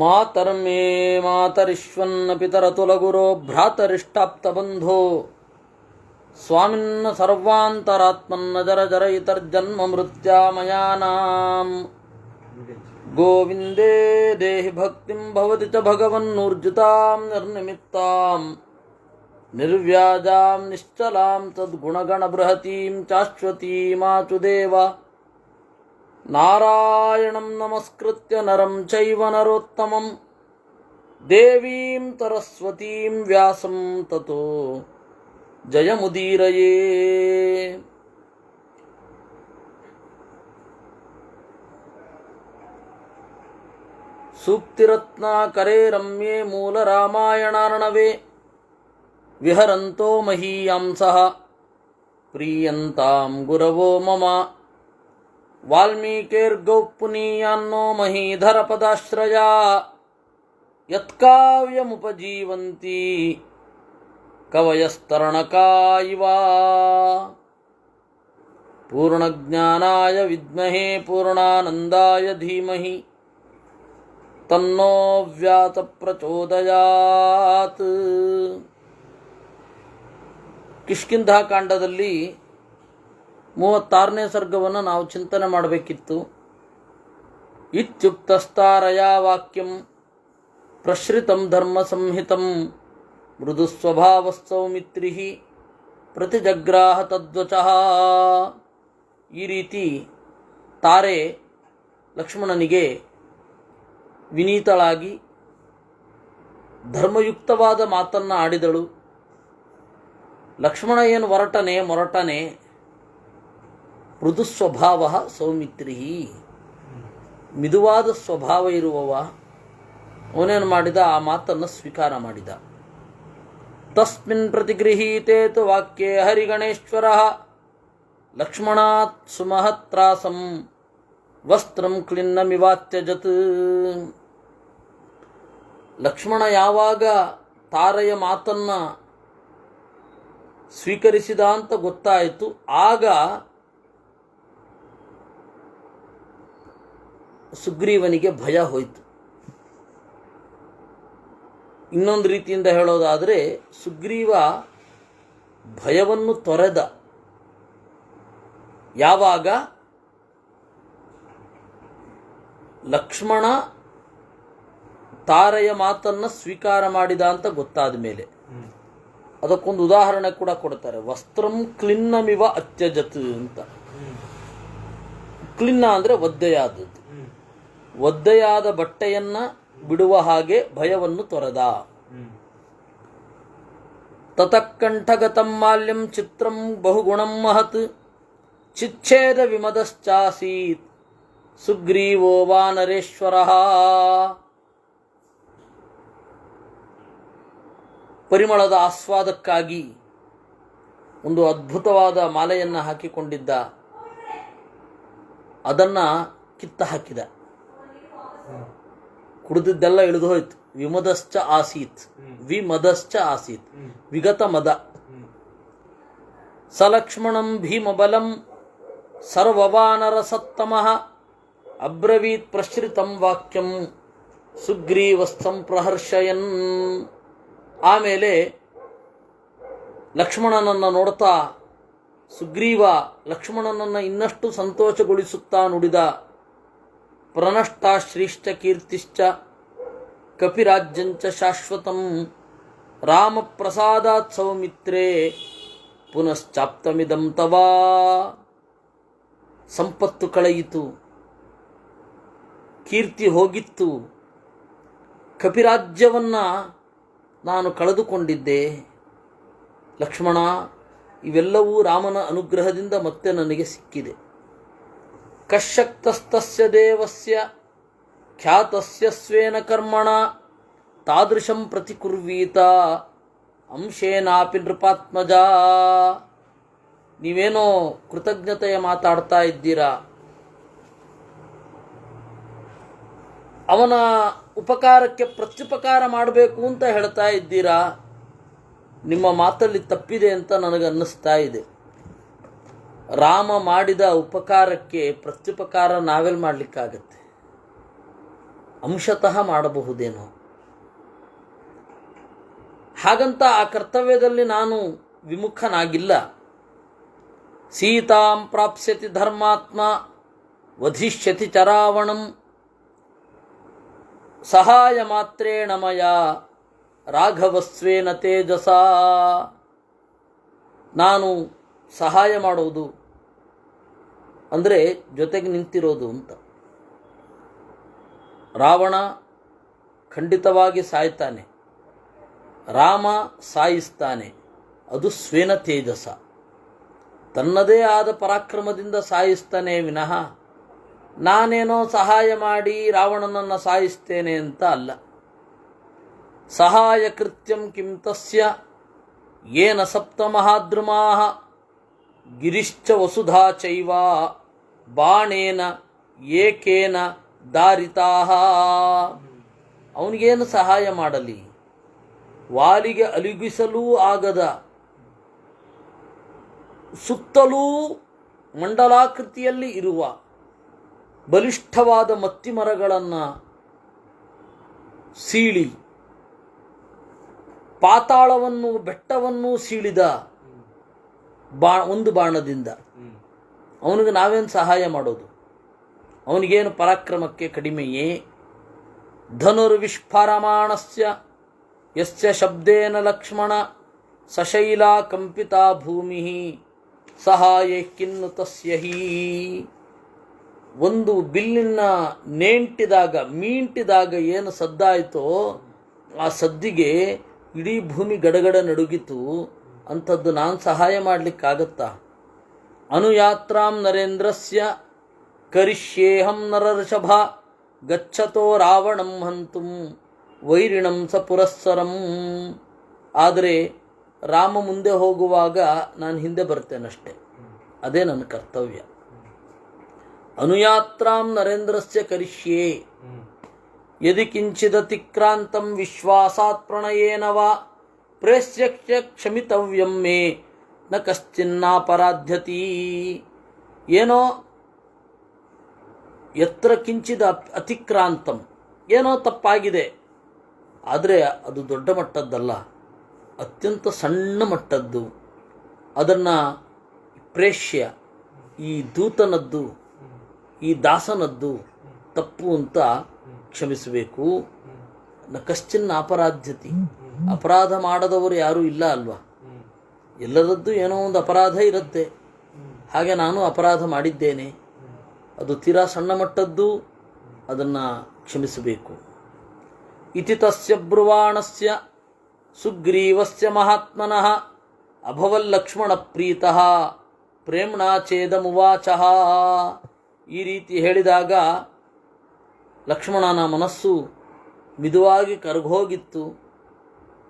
ಮಾತರ್ಮೇ ಮಾತರಿಶ್ವನ್ನ ಪಿತರತುಲಗುರೋ ಭ್ರಾತರಿಷ್ಟಾಪ್ತಬಂಧೋ ಸ್ವಾಮಿನ್ನ ಸರ್ವಾಂತರಾತ್ಮನ್ನ ಜರ ಜರ ಇತರ್ಜನ್ಮ ಮೃತ್ಯಾಮಯಾನಾಂ ಗೋವಿಂದೇ ದೇಹಿ ಭಕ್ತಿಂ ಭವತಿ ಚ ಭಗವನ್ನೂರ್ಜಿತಾಂ ನಿರ್ನಿಮಿತ್ತಾಂ ನಿರ್ವ್ಯಾಜಾಂ ನಿಶ್ಚಲಾಂ ತದ್ಗುಣಗಣ ಬೃಹತೀಂ ಚಾಶ್ವತೀಮಾಚುದೇವ ನಾರಾಯಣಂ ನಮಸ್ಕೃತ್ಯ ನರಂ ಚೈವ ನರೋತ್ತಮಂ ದೇವೀಂ ಸರಸ್ವತೀಂ ವ್ಯಾಸಂ ತತೋ ಜಯಮುದೀರಯೇ. ಸೂಕ್ತಿರತ್ನಾಕರೇ ರಮ್ಯೆ ಮೂಲ ರಾಮಾಯಣಾರ್ಣವೇ ವಿಹರಂತೋ ಮಹೀಯಾಂಸಃ ಪ್ರೀಯಂತಾಂ ಗುರವೋ ಮಮ ವಾಲ್ಮೀಕೇರ್ಗೌಃಪುನೀಯಾನ್ನೋ ಮಹೀಧರ ಪದಾಶ್ರಯಾ ಯತ್ಕಾವ್ಯಮುಪಜೀವಂತಿ ಕವಯಸ್ತರಣಕಾ ಇವ. ಪೂರ್ಣಜ್ಞಾನಾಯ ವಿದ್ಮಹೇ ಪೂರ್ಣಾನಂದಾಯ ಧೀಮಹಿ ತನ್ನೋ ವ್ಯಾಸ ಪ್ರಚೋದಯಾತ್. ಕಿಷ್ಕಿಂಧಾಕಾಂಡದಲ್ಲಿ 36ನೇ ಸರ್ಗವನ್ನು ನಾವು ಚಿಂತನೆ ಮಾಡಬೇಕಿತ್ತು. ಇತ್ಯುಕ್ತಸ್ತಾರಯಾ ವಾಕ್ಯಂ ಪ್ರಶ್ರಿತಂ ಧರ್ಮ ಸಂಹಿತಂ ಮೃದು ಸ್ವಭಾವಸ್ಸೌಮಿತ್ರಿ ಪ್ರತಿಜಗ್ರಾಹ ತದ್ವಚಃ. ಈ ರೀತಿ ತಾರೆ ಲಕ್ಷ್ಮಣನಿಗೆ ವಿನೀತಳಾಗಿ ಧರ್ಮಯುಕ್ತವಾದ ಮಾತನ್ನು ಆಡಿದಳು. ಲಕ್ಷ್ಮಣ ಏನು ಮೊರಟನೆ ಮೃದು ಸ್ವಭಾವ ಸೌಮಿತ್ರಿ, ಮಿದುವಾದ ಸ್ವಭಾವ ಇರುವವ. ಅವನೇನು ಮಾಡಿದ, ಆ ಮಾತನ್ನು ಸ್ವೀಕಾರ ಮಾಡಿದ. ತಸ್ಮಿನ್ ಪ್ರತಿಗೃಹೀತೆ ತು ವಾಕ್ಯೆ ಹರಿಗಣೇಶ್ವರ ಲಕ್ಷ್ಮಣಾತ್ ಸುಮಹತ್ರಾಸಂ ವಸ್ತ್ರಂ ಕ್ಲಿನ್ನಮಿವಾತ್ಯಜತ್. ಲಕ್ಷ್ಮಣ ಯಾವಾಗ ತಾರೆಯ ಮಾತನ್ನು ಸ್ವೀಕರಿಸಿದ ಅಂತ ಗೊತ್ತಾಯಿತು, ಆಗ ಸುಗ್ರೀವನಿಗೆ ಭಯ ಹೋಯಿತು. ಇನ್ನೊಂದು ರೀತಿಯಿಂದ ಹೇಳೋದಾದರೆ, ಸುಗ್ರೀವ ಭಯವನ್ನು ತೊರೆದ ಯಾವಾಗ ಲಕ್ಷ್ಮಣ ತಾರೆಯ ಮಾತನ್ನು ಸ್ವೀಕಾರ ಮಾಡಿದ ಅಂತ ಗೊತ್ತಾದ ಮೇಲೆ. ಅದಕ್ಕೊಂದು ಉದಾಹರಣೆ ಕೂಡ ಕೊಡ್ತಾರೆ. ವಸ್ತ್ರಂ ಕ್ಲಿನ್ನಮಿವ ಅತ್ಯಜತ್ ಅಂತ. ಕ್ಲಿನ್ನ ಅಂದರೆ ಒದ್ದೆಯಾದದ್ದು. ಒದ್ದೆಯಾದ ಬಟ್ಟೆಯನ್ನ ಬಿಡುವ ಹಾಗೆ ಭಯವನ್ನು ತೊರೆದ. ತತಃಕಂಠಗತಂ ಮಾಲ್ಯಂ ಚಿತ್ರಂ ಬಹುಗುಣಂ ಮಹತ್ ಚಿಚ್ಛೇದ ವಿಮದಶ್ಚಾಸೀತ್ ಸುಗ್ರೀವೋ ವಾನರೇಶ್ವರಃ. ಪರಿಮಳದ ಆಸ್ವಾದಕ್ಕಾಗಿ ಒಂದು ಅದ್ಭುತವಾದ ಮಾಲೆಯನ್ನು ಹಾಕಿಕೊಂಡಿದ್ದ. ಅದನ್ನು ಕಿತ್ತ ಹಾಕಿದ. ಕುಡಿದಿದ್ದೆಲ್ಲ ಇಳಿದು ಹೋಯ್ತು. ವಿಮದಶ್ಚ ಆಸೀತ್, ವಿಗತ ಮದ. ಸಲಕ್ಷ್ಮಣಂ ಭೀಮಬಲಂ ಸರ್ವವಾನರ ಸತ್ತಮಃ ಅಬ್ರವೀತ್ ಪ್ರಶ್ರಿತಂ ವಾಕ್ಯಂ ಸುಗ್ರೀವಸ್ಥಂ ಪ್ರಹರ್ಷಯನ್. ಆಮೇಲೆ ಲಕ್ಷ್ಮಣನನ್ನು ನೋಡ್ತಾ ಸುಗ್ರೀವ ಲಕ್ಷ್ಮಣನನ್ನು ಇನ್ನಷ್ಟು ಸಂತೋಷಗೊಳಿಸುತ್ತಾ ನುಡಿದ. ಪ್ರಣಷ್ಟಾಶ್ರೀಶ್ಚ ಕೀರ್ತಿಶ್ಚ ಕಪಿರಾಜ್ಯಂಚ ಶಾಶ್ವತಂ ರಾಮ ಪ್ರಸಾದಾತ್ ಸೌಮಿತ್ರೇ ಪುನಶ್ಚಾಪ್ತಮಿದಂ ತವಾ. ಸಂಪತ್ತು ಕಳೆಯಿತು, ಕೀರ್ತಿ ಹೋಗಿತ್ತು, ಕಪಿರಾಜ್ಯವನ್ನು ನಾನು ಕಳೆದುಕೊಂಡಿದ್ದೆ. ಲಕ್ಷ್ಮಣ, ಇವೆಲ್ಲವೂ ರಾಮನ ಅನುಗ್ರಹದಿಂದ ಮತ್ತೆ ನನಗೆ ಸಿಕ್ಕಿದೆ. ಕಶ್ಶಕ್ತಸ್ತಸ್ಯ ದೇವಸ್ಯ ಖ್ಯಾತಸ್ಯ ಸ್ವೇನ ಕರ್ಮಣ ತಾದೃಶಂ ಪ್ರತಿಕುರ್ವೀತ ಅಂಶೇನಾಪಿ ನೃಪಾತ್ಮಜ. ನೀವೇನೋ ಕೃತಜ್ಞತೆಯ ಮಾತಾಡ್ತಾ ಇದ್ದೀರಾ, ಅವನ ಉಪಕಾರಕ್ಕೆ ಪ್ರತ್ಯುಪಕಾರ ಮಾಡಬೇಕು ಅಂತ ಹೇಳ್ತಾ ಇದ್ದೀರಾ. ನಿಮ್ಮ ಮಾತಲ್ಲಿ ತಪ್ಪಿದೆ ಅಂತ ನನಗನ್ನಿಸ್ತಾ ಇದೆ. ರಾಮ ಮಾಡಿದ ಉಪಕಾರಕ್ಕೆ ಪ್ರತ್ಯುಪಕಾರ ನಾವೆಲ್ಲಿ ಮಾಡಲಿಕ್ಕಾಗತ್ತೆ? ಅಂಶತಃ ಮಾಡಬಹುದೇನೋ. ಹಾಗಂತ ಆ ಕರ್ತವ್ಯದಲ್ಲಿ ನಾನು ವಿಮುಖನಾಗಿಲ್ಲ. ಸೀತಾಂ ಪ್ರಾಪ್ಸ್ಯತಿ ಧರ್ಮಾತ್ಮ ವಧಿಷ್ಯತಿ ಚರಾವಣಂ ಸಹಾಯ ಮಾತ್ರೇಣ ಮಯಾ ರಾಘವಸ್ವೇನ ತೇಜಸ. ನಾನು ಸಹಾಯ ಮಾಡೋದು ಅಂದರೆ ಜೊತೆಗೆ ನಿಂತಿರೋದು ಅಂತ. ರಾವಣ ಖಂಡಿತವಾಗಿ ಸಾಯ್ತಾನೆ, ರಾಮ ಸಾಯಿಸ್ತಾನೆ. ಅದು ಸ್ವೇನ ತೇಜಸ, ತನ್ನದೇ ಆದ ಪರಾಕ್ರಮದಿಂದ ಸಾಯಿಸ್ತಾನೆ ವಿನಃ ನಾನೇನೋ ಸಹಾಯ ಮಾಡಿ ರಾವಣನನ್ನು ಸಾಯಿಸ್ತೇನೆ ಅಂತ ಅಲ್ಲ. ಸಹಾಯ ಕೃತ್ಯಂ ಕಿಂ ತಸ್ಯ ಯೇನ ಸಪ್ತ ಮಹಾದ್ರುಮಾಃ ಗಿರಿಶ್ಚ ವಸುಧಾ ಚೈವ ಬಾಣೇನ ಏಕೇನ ದಾರಿತಾಃ. ಅವನಿಗೇನು ಸಹಾಯ ಮಾಡಲಿ? ವಾಲಿಗೆ ಅಲುಗಿಸಲೂ ಆಗದ ಸುತ್ತಲೂ ಮಂಡಲಾಕೃತಿಯಲ್ಲಿ ಇರುವ ಬಲಿಷ್ಠವಾದ ಮತ್ತಿಮರಗಳನ್ನು ಸೀಳಿ ಪಾತಾಳವನ್ನು ಬೆಟ್ಟವನ್ನು ಸೀಳಿದ ಒಂದು ಬಾಣದಿಂದ ಅವನಿಗೆ ನಾವೇನು ಸಹಾಯ ಮಾಡೋದು? ಅವನಿಗೇನು ಪರಾಕ್ರಮಕ್ಕೆ ಕಡಿಮೆಯೇ? ಧನುರ್ವಿಸ್ಫಾರಮಾಣಸ್ಯ ಯಸ್ಯ ಶಬ್ದೇನ ಲಕ್ಷ್ಮಣ ಸಶೈಲಾ ಕಂಪಿತಾ ಭೂಮಿ ಸಹಾಯ ಕಿನ್ನು ತಸ್ಯ ಹೀ. ಒಂದು ಬಿಲ್ಲಿನ ಮೀಂಟಿದಾಗ ಏನು ಸದ್ದಾಯಿತೋ ಆ ಸದ್ದಿಗೆ ಇಡೀ ಭೂಮಿ ಗಡಗಡ ನಡುಗಿತು. ಅಂಥದ್ದು ನಾನು ಸಹಾಯ ಮಾಡಲಿಕ್ಕಾಗತ್ತಾ? ಅನುಯಾತ್ರಾಂ ನರೇಂದ್ರಸ್ಯ ಕರಿಷ್ಯೇಹಂ ನರಋಷಭ ಗಚ್ಚತೋ ರಾವಣಂ ಹಂತುಂ ವೈರಿಣಂ ಸ ಪುರಸ್ಸರಂ. ಆದರೆ ರಾಮ ಮುಂದೆ ಹೋಗುವಾಗ ನಾನು ಹಿಂದೆ ಬರ್ತೇನಷ್ಟೆ, ಅದೇ ನನ್ನ ಕರ್ತವ್ಯ. ಅನುಯಾತ್ರಾಂ ನರೇಂದ್ರಸ್ಯ ಕರಿಷ್ಯೇ ಯದಿ ಕಿಂಚಿದತಿಕ್ರಾಂತಂ ವಿಶ್ವಾಸಾತ್ ಪ್ರಣಯೇನ ವಾ ಪ್ರೇಸ್ಯ ಕ್ಷಮಿತವ್ಯಂ ಮೇ ನ ಕಶ್ಚಿನ್ನಾಪರಾಧ್ಯತಿ. ಏನೋ ಯತ್ರ ಕಿಂಚಿದ ಅತಿಕ್ರಾಂತಂ, ಏನೋ ತಪ್ಪಾಗಿದೆ, ಆದರೆ ಅದು ದೊಡ್ಡ ಮಟ್ಟದ್ದಲ್ಲ, ಅತ್ಯಂತ ಸಣ್ಣ ಮಟ್ಟದ್ದು. ಅದನ್ನು ಪ್ರೇಷ್ಯ, ಈ ದೂತನದ್ದು ಈ ದಾಸನದ್ದು ತಪ್ಪು ಅಂತ ಕ್ಷಮಿಸಬೇಕು. ನ ಕಶ್ಚಿನ್ನ ಅಪರಾಧ್ಯತಿ, ಅಪರಾಧ ಮಾಡದವರು ಯಾರೂ ಇಲ್ಲ ಅಲ್ವಾ? ಎಲ್ಲರದ್ದು ಏನೋ ಒಂದು ಅಪರಾಧ ಇರುತ್ತೆ. ಹಾಗೆ ನಾನು ಅಪರಾಧ ಮಾಡಿದ್ದೇನೆ, ಅದು ತೀರಾ ಸಣ್ಣ ಮಟ್ಟದ್ದು, ಅದನ್ನು ಕ್ಷಮಿಸಬೇಕು. ಇತಿ ತಸ್ಯ ಬ್ರುವಾಣಸ್ಯ ಸುಗ್ರೀವಸ್ಯ ಮಹಾತ್ಮನಃ ಅಭವಲ್ಲಕ್ಷ್ಮಣ ಪ್ರೀತಃ ಪ್ರೇಮ್ಣಾ ಛೇದಮುವಾಚಃ. ಈ ರೀತಿ ಹೇಳಿದಾಗ ಲಕ್ಷ್ಮಣನ ಮನಸ್ಸು ಮಿದುವಾಗಿ ಕರಗೋಗಿತ್ತು.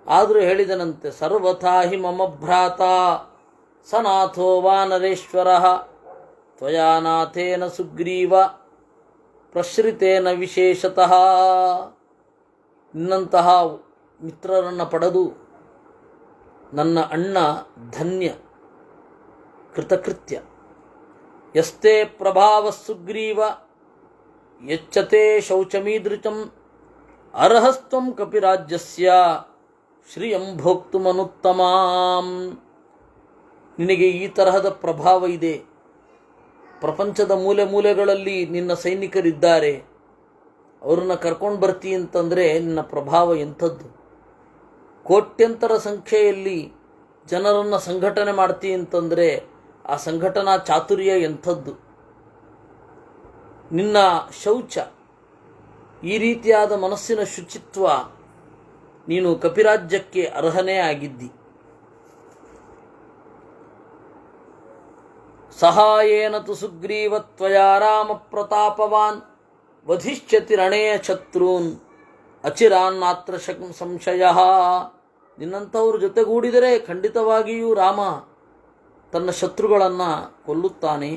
ಆದರೂ ಹೇಳಿದನಂತೆ, ಸರ್ವಥಾ ಹಿ ಮಮ ಭ್ರಾತ ಸನಾಥೋ ವಾನರೇಶ್ವರಃ ತ್ವಯಾ ನಾಥೇನ ಸುಗ್ರೀವ ಪ್ರಶ್ರಿತೇನ ವಿಶೇಷತಃ. ನಿನ್ನಂತಹ ಮಿತ್ರರನ್ನು ಪಡೆದು ನನ್ನ ಅಣ್ಣ ಧನ್ಯ ಕೃತಕೃತ್ಯ. ಯಸ್ತೆ ಪ್ರಭಾವ ಸುಗ್ರೀವ ಯಚ್ಚತೆ ಶೌಚಮೀದೃಚಂ ಅರ್ಹಸ್ತ್ವಂ ಕಪಿರಾಜ್ಯಸ್ಯ ಶ್ರಿಯಂ ಭೋಕ್ತುಮನುತ್ತಮಾಂ. ನಿನಗೆ ಈ ತರಹದ ಪ್ರಭಾವ ಇದೆ, ಪ್ರಪಂಚದ ಮೂಲೆ ಮೂಲೆಗಳಲ್ಲಿ ನಿನ್ನ ಸೈನಿಕರಿದ್ದಾರೆ, ಅವರನ್ನು ಕರ್ಕೊಂಡು ಬರ್ತಿ ಅಂತಂದರೆ ನಿನ್ನ ಪ್ರಭಾವ ಎಂಥದ್ದು. ಕೋಟ್ಯಂತರ ಸಂಖ್ಯೆಯಲ್ಲಿ ಜನರನ್ನು ಸಂಘಟನೆ ಮಾಡ್ತಿ ಅಂತಂದರೆ ಆ ಸಂಘಟನಾ ಚಾತುರ್ಯ ಎಂಥದ್ದು. ನಿನ್ನ ಶೌಚ, ಈ ರೀತಿಯಾದ ಮನಸ್ಸಿನ ಶುಚಿತ್ವ, ನೀನು ಕಪಿರಾಜ್ಯಕ್ಕೆ ಅರ್ಹನೇ ಆಗಿದ್ದಿ. ಸಹಾಯೇನ ತು ಸುಗ್ರೀವ ತ್ವಯಾ ರಾಮ ಪ್ರತಾಪವಾನ್ ವಧಿಷ್ಯತಿ ರಣೇ ಶತ್ರುನ್ ಅಚಿರಾನ್ನಾತ್ರ ಸಂಶಯ. ನಿನ್ನಂಥವ್ರ ಜೊತೆಗೂಡಿದರೆ ಖಂಡಿತವಾಗಿಯೂ ರಾಮ ತನ್ನ ಶತ್ರುಗಳನ್ನು ಕೊಲ್ಲುತ್ತಾನೆ.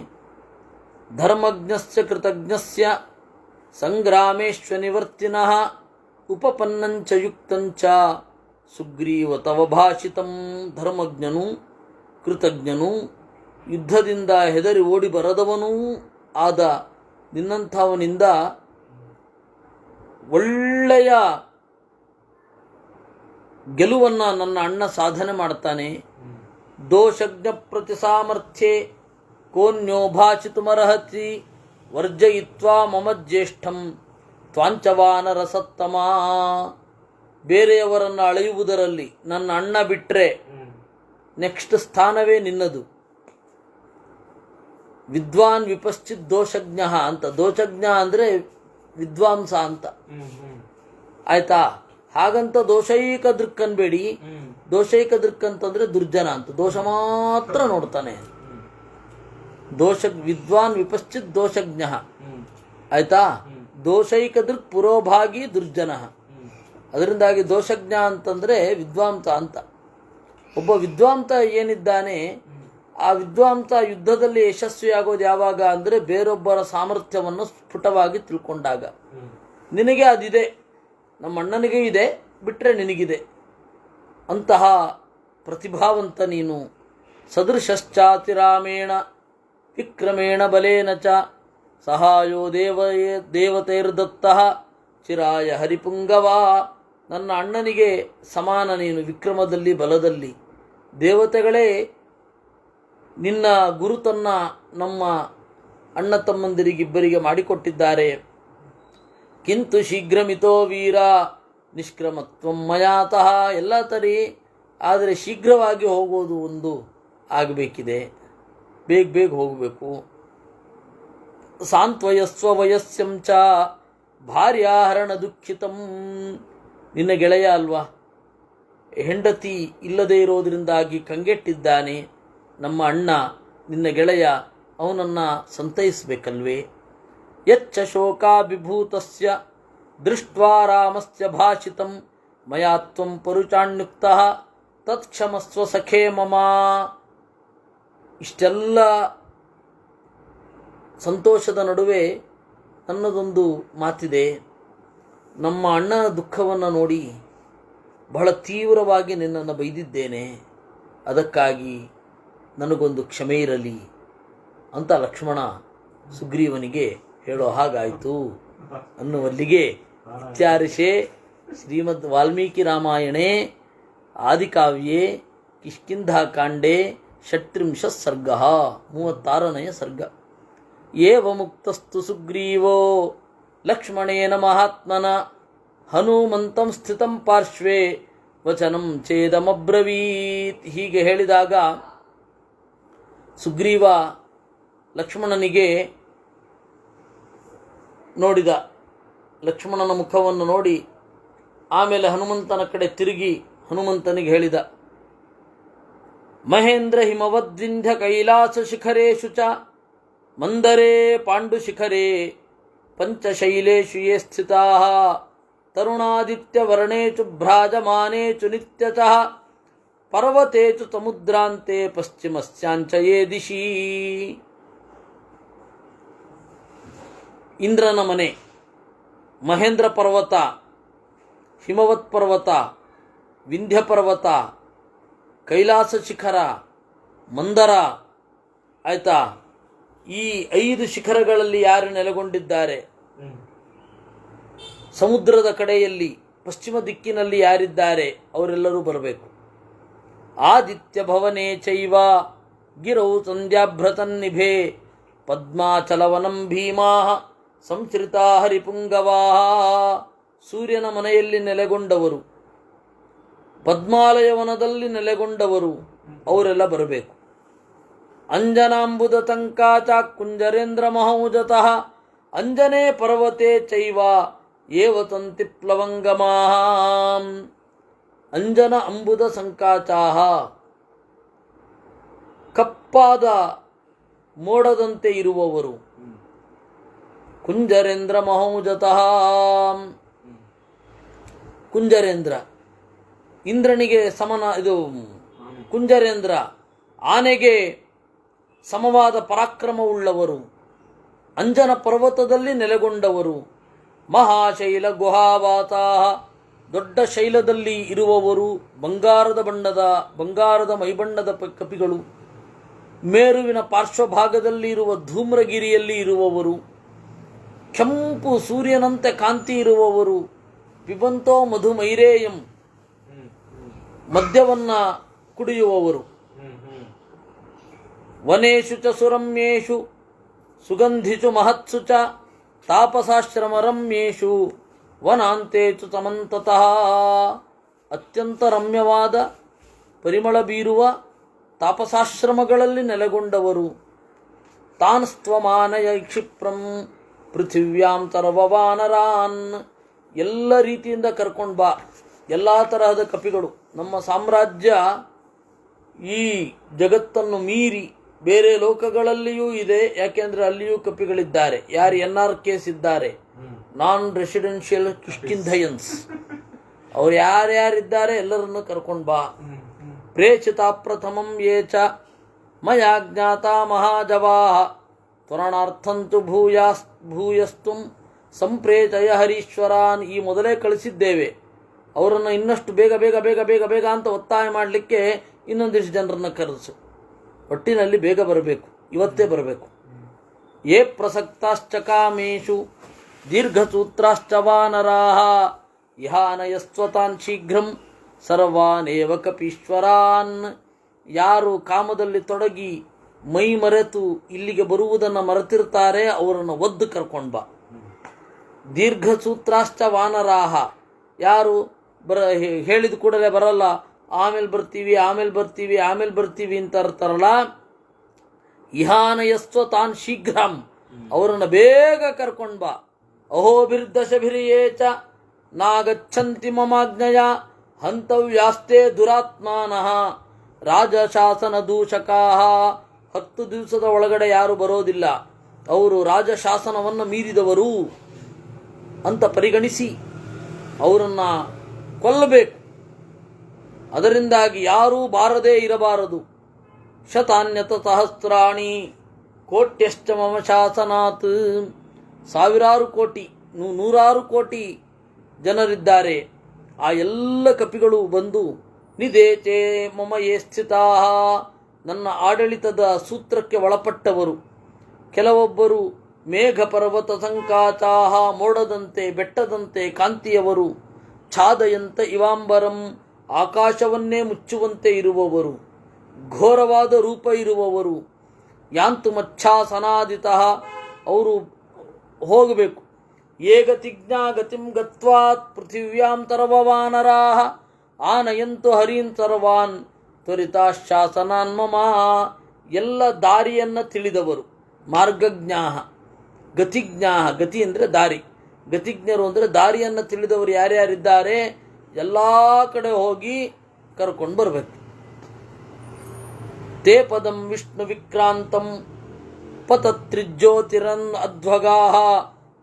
ಧರ್ಮಜ್ಞಸ್ಯ ಕೃತಜ್ಞಸ್ಯ ಸಂಗ್ರಾಮೇಶ್ವನಿವರ್ತಿನಃ ಉಪಪನ್ನಂಚ ಯುಕ್ತಂಚ ಸುಗ್ರೀವ ತವ ಭಾಷಿತಂ. ಧರ್ಮಜ್ಞನು ಕೃತಜ್ಞನು ಯುದ್ಧದಿಂದ ಹೆದರಿ ಓಡಿ ಬರದವನೂ ಆದ ನಿನ್ನಂಥವನಿಂದ ಒಳ್ಳೆಯ ಗೆಲುವನ್ನು ನನ್ನ ಅಣ್ಣ ಸಾಧನೆ ಮಾಡ್ತಾನೆ. ದೋಷಜ್ಞ ಪ್ರತಿ ಸಾಮರ್ಥ್ಯೆ ಕೋನ್ಯೋ ಭಾಷಿತುಮರ್ಹತಿ ವರ್ಜಯಿತ್ವಾ ಮಮ ಜ್ಯೇಷ್ಠಂ ತ್ವಾಂಚವಾನರ ಸತ್ತಮ. ಬೇರೆಯವರನ್ನು ಅಳೆಯುವುದರಲ್ಲಿ ನನ್ನ ಅಣ್ಣ ಬಿಟ್ಟರೆ ನೆಕ್ಸ್ಟ್ ಸ್ಥಾನವೇ ನಿನ್ನದು. ವಿದ್ವಾನ್ ವಿಪಶ್ಚಿತ್ ದೋಷಜ್ಞ ಅಂತ. ದೋಷಜ್ಞ ಅಂದರೆ ವಿದ್ವಾಂಸ ಅಂತ, ಆಯ್ತಾ? ಹಾಗಂತ ದೋಷೈಕ ದೃಕ್ ಅನ್ಬೇಡಿ. ದೋಷೈಕ ದೃಕ್ ಅಂತಂದ್ರೆ ದುರ್ಜನ ಅಂತ, ದೋಷ ಮಾತ್ರ ನೋಡ್ತಾನೆ. ವಿದ್ವಾನ್ ವಿಪಶ್ಚಿತ್ ದೋಷಜ್ಞ, ಆಯ್ತಾ? ದೋಷೈಕ ದೃಕ್ ಪುರೋಭಾಗಿ ದುರ್ಜನ. ಅದರಿಂದಾಗಿ ದೋಷಜ್ಞ ಅಂತಂದ್ರೆ ವಿದ್ವಾಂಸ ಅಂತ. ಒಬ್ಬ ವಿದ್ವಾಂಸ ಏನಿದ್ದಾನೆ, ಆ ವಿದ್ವಾಂಸ ಯುದ್ಧದಲ್ಲಿ ಯಶಸ್ವಿಯಾಗೋದು ಯಾವಾಗ ಅಂದರೆ ಬೇರೊಬ್ಬರ ಸಾಮರ್ಥ್ಯವನ್ನು ಸ್ಫುಟವಾಗಿ ತಿಳ್ಕೊಂಡಾಗ. ನಿನಗೆ ಅದಿದೆ, ನಮ್ಮ ಅಣ್ಣನಿಗೆ ಇದೆ, ಬಿಟ್ಟರೆ ನಿನಗಿದೆ. ಅಂತಹ ಪ್ರತಿಭಾವಂತ ನೀನು. ಸದೃಶಶ್ಚಾತಿರಾಮೇಣ ವಿಕ್ರಮೇಣ ಬಲೇನ ಚ ಸಹಾಯೋ ದೇವತೈರ್ದತ್ತಃ ಚಿರಾಯ ಹರಿಪುಂಗವ. ನನ್ನ ಅಣ್ಣನಿಗೆ ಸಮಾನ ನೀನು ವಿಕ್ರಮದಲ್ಲಿ, ಬಲದಲ್ಲಿ. ದೇವತೆಗಳೇ ನಿನ್ನ ಗುರುತನ್ನ ನಮ್ಮ ಅಣ್ಣ ತಮ್ಮಂದಿರಿಗಿಬ್ಬರಿಗೆ ಮಾಡಿಕೊಟ್ಟಿದ್ದಾರೆ. ಕಿಂತು ಶೀಘ್ರಮಿತೋ ವೀರ ನಿಷ್ಕ್ರಮತ್ವಂ ಮಯಾತಃ. ಎಲ್ಲ ತರಿ, ಆದರೆ ಶೀಘ್ರವಾಗಿ ಹೋಗೋದು ಒಂದು ಆಗಬೇಕಿದೆ, ಬೇಗ ಬೇಗ ಹೋಗಬೇಕು. ಸಾಂತ್ವಯಸ್ವ ವಯಸ್ಸಂ ಚ ಭಾರ್ಯಾಹರಣ ದುಃಖಿತಂ. ನಿನ್ನ ಗೆಳೆಯ ಅಲ್ವಾ, ಹೆಂಡತಿ ಇಲ್ಲದೇ ಇರೋದರಿಂದಾಗಿ ಕಂಗೆಟ್ಟಿದ್ದಾನೆ ನಮ್ಮ ಅಣ್ಣ, ನಿನ್ನ ಗೆಳೆಯ. ಅವನನ್ನು ಸಂತೈಸಬೇಕಲ್ವೇ? ಯಚ್ಚ ಶೋಕಾಭಿಭೂತಸ್ಯ ದೃಷ್ಟ್ವಾ ರಾಮಸ್ಯ ಭಾಷಿತಂ ಮಯಾ ತ್ವಂ ಪರುಚಾಣ್ಯುಕ್ತಃ ತತ್ಕ್ಷಮಸ್ವ ಸಖೇ ಮಮ. ಇಷ್ಟೆಲ್ಲ ಸಂತೋಷದ ನಡುವೆ ನನ್ನದೊಂದು ಮಾತಿದೆ. ನಮ್ಮ ಅಣ್ಣನ ದುಃಖವನ್ನು ನೋಡಿ ಬಹಳ ತೀವ್ರವಾಗಿ ನಿನ್ನನ್ನು ಬೈದಿದ್ದೇನೆ, ಅದಕ್ಕಾಗಿ ನನಗೊಂದು ಕ್ಷಮೆ ಇರಲಿ ಅಂತ ಲಕ್ಷ್ಮಣ ಸುಗ್ರೀವನಿಗೆ ಹೇಳೋ ಹಾಗಾಯಿತು ಅನ್ನುವಲ್ಲಿಗೆ ಇತ್ಯಾರ್ಷೆ ಶ್ರೀಮದ್ ವಾಲ್ಮೀಕಿ ರಾಮಾಯಣೆ ಆದಿಕಾವ್ಯೆ ಕಿಷ್ಕಿಂಧಾಕಾಂಡೆ 36 ಸರ್ಗ, 36ನೇ ಸರ್ಗ. ಏವ ಮುಕ್ತಸ್ತು ಸುಗ್ರೀವೋ ಲಕ್ಷ್ಮಣೇನ ಮಹಾತ್ಮನ ಹನುಮಂತಂ ಸ್ಥಿತಂ ಪಾರ್ಶ್ವೇ ವಚನಂ ಚೇದಮಬ್ರವೀತ್. ಹೀಗೆ ಹೇಳಿದಾಗ ಸುಗ್ರೀವ ಲಕ್ಷ್ಮಣನಿಗೆ ನೋಡಿದ. ಲಕ್ಷ್ಮಣನ ಮುಖವನ್ನು ನೋಡಿ ಆಮೇಲೆ ಹನುಮಂತನ ಕಡೆ ತಿರುಗಿ ಹನುಮಂತನಿಗೆ ಹೇಳಿದ, ಮಹೇಂದ್ರ ಹಿಮವದ್ವಿಂಧ್ಯ ಕೈಲಾಸ ಶಿಖರೇಶು ಚ ಮಂದರೇ ಪಾಂಡುಶಿಖರೇ ಪಂಚಶೈಲೇಶು ಯೇ ಸ್ಥಿತಾಃ ತರುಣಾದಿತ್ಯವರ್ಣೇಚು ಭ್ರಾಜಮಾನೇಚು ನಿತ್ಯತಃ ಪರ್ವತೇಚು ಸಮುದ್ರಾಂತೆ ಪಶ್ಚಿಮಸ್ಯಾಂಚ ಯೇ ದಿಶಿ. ಇಂದ್ರನ ಮನೆ, ಮಹೇಂದ್ರ ಪರ್ವತ, ಹಿಮವತ್ ಪರ್ವತ, ವಿಂಧ್ಯ ಪರ್ವತ, ಕೈಲಾಸ ಶಿಖರ, ಮಂದರ, ಆಯ್ತಾ? ಈ 5 ಶಿಖರಗಳಲ್ಲಿ ಯಾರು ನೆಲೆಗೊಂಡಿದ್ದಾರೆ, ಸಮುದ್ರದ ಕಡೆಯಲ್ಲಿ ಪಶ್ಚಿಮ ದಿಕ್ಕಿನಲ್ಲಿ ಯಾರಿದ್ದಾರೆ ಅವರೆಲ್ಲರೂ ಬರಬೇಕು. ಆದಿತ್ಯ ಭವನೇ ಚೈವ ಗಿರೌ ಸಂಧ್ಯಾಭ್ರತನ್ನಿಭೆ ಪದ್ಮಾಚಲವನಂ ಭೀಮಾ ಸಂಶ್ರಿತಾ ಹರಿಪುಂಗವಾ. ಸೂರ್ಯನ ಮನೆಯಲ್ಲಿ ನೆಲೆಗೊಂಡವರು, ಪದ್ಮಾಲಯವನದಲ್ಲಿ ನೆಲೆಗೊಂಡವರು, ಅವರೆಲ್ಲ ಬರಬೇಕು. ಅಂಜನಾಂಬುದ ತಂಕಾಚ ಕುಂಜರೇಂದ್ರ ಮಹೌಜತಃ ಅಂಜನೇ ಪರ್ವತೆ ಚೈವ ಏವ ತಂತಿ ಪ್ಲವಂಗಮಾಂ. ಅಂಜನ ಅಂಬುದ ಸಂಕಾಚಾಹ, ಕಪ್ಪಾದ ಮೋಡದಂತೆ ಇರುವವರು. ಕುಂಜರೇಂದ್ರ ಮಹೌಜತಃ, ಕುಂಜರೇಂದ್ರ ಇಂದ್ರನಿಗೆ ಸಮನ. ಇದು ಕುಂಜರೇಂದ್ರ ಆನೆಗೆ ಸಮವಾದ ಪರಾಕ್ರಮವುಳ್ಳವರು. ಅಂಜನ ಪರ್ವತದಲ್ಲಿ ನೆಲೆಗೊಂಡವರು. ಮಹಾಶೈಲ ಗುಹಾವಾತಾಹ, ದೊಡ್ಡ ಶೈಲದಲ್ಲಿ ಇರುವವರು. ಬಂಗಾರದ ಮೈಬಣ್ಣದ ಕಪಿಗಳು. ಮೇರುವಿನ ಪಾರ್ಶ್ವಭಾಗದಲ್ಲಿ ಇರುವ ಧೂಮ್ರಗಿರಿಯಲ್ಲಿ ಇರುವವರು. ಕೆಂಪು ಸೂರ್ಯನಂತೆ ಕಾಂತಿ ಇರುವವರು. ಪಿಬಂತೋ ಮಧುಮೈರೇಯಂ, ಮದ್ಯವನ್ನ ಕುಡಿಯುವವರು. ವನೇಶು ಚ ಸುರಮ್ಯೇಷು ಸುಗಂಧಿಚು ಮಹತ್ಸು ಚ ತಾಪಸಾಶ್ರಮ ರಮ್ಯೇಷು ವನಾಂತೇಚು ಸಮಂತತಃ. ಅತ್ಯಂತ ರಮ್ಯವಾದ ಪರಿಮಳ ಬೀರುವ ತಾಪಸಾಶ್ರಮಗಳಲ್ಲಿ ನೆಲೆಗೊಂಡವರು. ತಾನ್ಸ್ತ್ವಮಾನಯ ಕ್ಷಿಪ್ರಂ ಪೃಥಿವ್ಯಾಂ ತರವವಾನರಾನ್. ಎಲ್ಲ ರೀತಿಯಿಂದ ಕರ್ಕೊಂಡು ಬಾ, ಎಲ್ಲ ತರಹದ ಕಪಿಗಳು. ನಮ್ಮ ಸಾಮ್ರಾಜ್ಯ ಈ ಜಗತ್ತನ್ನು ಮೀರಿ ಬೇರೆ ಲೋಕಗಳಲ್ಲಿಯೂ ಇದೆ, ಯಾಕೆಂದ್ರೆ ಅಲ್ಲಿಯೂ ಕಪಿಗಳಿದ್ದಾರೆ. ಯಾರು NRKs ಇದ್ದಾರೆ, ನಾನ್ ರೆಸಿಡೆನ್ಷಿಯಲ್ ಕಿಷ್ಕಿಂಧಯನ್ಸ್, ಅವ್ರು ಯಾರ್ಯಾರಿದ್ದಾರೆ ಎಲ್ಲರನ್ನು ಕರ್ಕೊಂಡು ಬಾ. ಪ್ರೇಚಿತ ಪ್ರಥಮಂ ಯೇ ಚ ಮಯಾ ಜ್ಞಾತ ಮಹಾಜವಾಹ ತ್ವರಣಾರ್ಥಂತು ಭೂಯಸ್ತುಂ ಸಂಪ್ರೇತಯ ಹರೀಶ್ವರಾನ್. ಈ ಮೊದಲೇ ಕಳಿಸಿದ್ದೇವೆ, ಅವರನ್ನು ಇನ್ನಷ್ಟು ಬೇಗ ಬೇಗ ಬೇಗ ಬೇಗ ಬೇಗ ಅಂತ ಒತ್ತಾಯ ಮಾಡಲಿಕ್ಕೆ ಇನ್ನೊಂದಿಷ್ಟು ಜನರನ್ನು ಕರೆಸು. ಒಟ್ಟಿನಲ್ಲಿ ಬೇಗ ಬರಬೇಕು, ಇವತ್ತೇ ಬರಬೇಕು. ಯೇ ಪ್ರಸಕ್ತಾಶ್ಚ ಕಾಮೇಶು ದೀರ್ಘಸೂತ್ರಾಶ್ಚ ವಾನರಾಹ ಇಹಾನಯಸ್ವತಾನ್ ಶೀಘ್ರಂ ಸರ್ವಾನೇವ ಕಪೀಶ್ವರಾನ್. ಯಾರು ಕಾಮದಲ್ಲಿ ತೊಡಗಿ ಮೈ ಮರೆತು ಇಲ್ಲಿಗೆ ಬರುವುದನ್ನು ಮರೆತಿರ್ತಾರೆ, ಅವರನ್ನು ಒದ್ದು ಕರ್ಕೊಂಡು ಬಾ. ದೀರ್ಘಸೂತ್ರಾಶ್ಚ ವಾನರಾಹ, ಯಾರು ಹೇಳಿದ ಕೂಡಲೇ ಬರಲ್ಲ, ಆಮೇಲೆ ಬರ್ತೀವಿ ಆಮೇಲೆ ಬರ್ತೀವಿ ಆಮೇಲೆ ಬರ್ತೀವಿ ಅಂತ ಇರ್ತಾರಲ್ಲ, ಇಹಾನಯಸ್ವ ತಾನ್ ಶೀಘ್ರಂ, ಅವರನ್ನು ಬೇಗ ಕರ್ಕೊಂಡು ಬಾ. ಅಹೋಭಿರ್ದಶಭಿರಿಯೇ ಚ ನಾಗಚ್ಚಂತಿ ಮಮಾಜ್ಞಯ ಹಂತವ್ಯಾಸ್ತೆ ದುರಾತ್ಮಾನಃ ರಾಜಶಾಸನ ದೂಷಕಾಹ. 10 ದಿವಸದ ಒಳಗಡೆ ಯಾರು ಬರೋದಿಲ್ಲ, ಅವರು ರಾಜಶಾಸನವನ್ನು ಮೀರಿದವರು ಅಂತ ಪರಿಗಣಿಸಿ ಅವರನ್ನು ಕೊಲ್ಲಬೇಕು. ಅದರಿಂದಾಗಿ ಯಾರೂ ಬಾರದೇ ಇರಬಾರದು. ಶತಾನ್ಯತ ಸಹಸ್ರಾಣಿ ಕೋಟ್ಯಶ್ಚ ಮಮ ಶಾಸನಾತ್. 1000 ಕೋಟಿ, 100 ಕೋಟಿ ಜನರಿದ್ದಾರೆ. ಆ ಎಲ್ಲ ಕಪಿಗಳು ಬಂದು ನಿದೇಚೆ ಮಮ ಯೇ ಸ್ಥಿತಾ, ನನ್ನ ಆಡಳಿತದ ಸೂತ್ರಕ್ಕೆ ಒಳಪಟ್ಟವರು. ಕೆಲವೊಬ್ಬರು ಮೇಘ ಪರ್ವತ ಸಂಕಾಚಾಹ, ಮೋಡದಂತೆ ಬೆಟ್ಟದಂತೆ ಕಾಂತಿಯವರು. ಛಾದಯಂತ ಇವಾಂಬರಂ, ಆಕಾಶವನ್ನೇ ಮುಚ್ಚುವಂತೆ ಇರುವವರು. ಘೋರವಾದ ರೂಪ ಇರುವವರು. ಯಾಂತು ಮಚ್ಛಾಸನಾದಿತಃ, ಅವರು ಹೋಗಬೇಕು. ಯೇ ಗತಿಜ್ಞಾ ಗತಿಂ ಗತ್ವಾತ್ ಪೃಥಿವ್ಯಾಂ ತರವವಾನರಾಹ ಆನಯಂತು ಹರೀನ್ ಸರ್ವಾನ್ ತ್ವರಿತಾಶಾಸನಾನ್ ಮಮ. ಎಲ್ಲ ದಾರಿಯನ್ನು ತಿಳಿದವರು. ಮಾರ್ಗಜ್ಞಾಹ ಗತಿಜ್ಞಾಹ, ಗತಿ ಅಂದರೆ ದಾರಿ, ಗತಿಜ್ಞರು ಅಂದರೆ ದಾರಿಯನ್ನು ತಿಳಿದವರು ಯಾರ್ಯಾರಿದ್ದಾರೆ ಎಲ್ಲ ಕಡೆ ಹೋಗಿ ಕರ್ಕೊಂಡು ಬರಬೇಕು. ತೇ ಪದಂ ವಿಷ್ಣು ವಿಕ್ರಾಂತಂ ಪತತ್ರಿಜ್ಯೋತಿರನ್ ಅಧ್ವಗಾಹ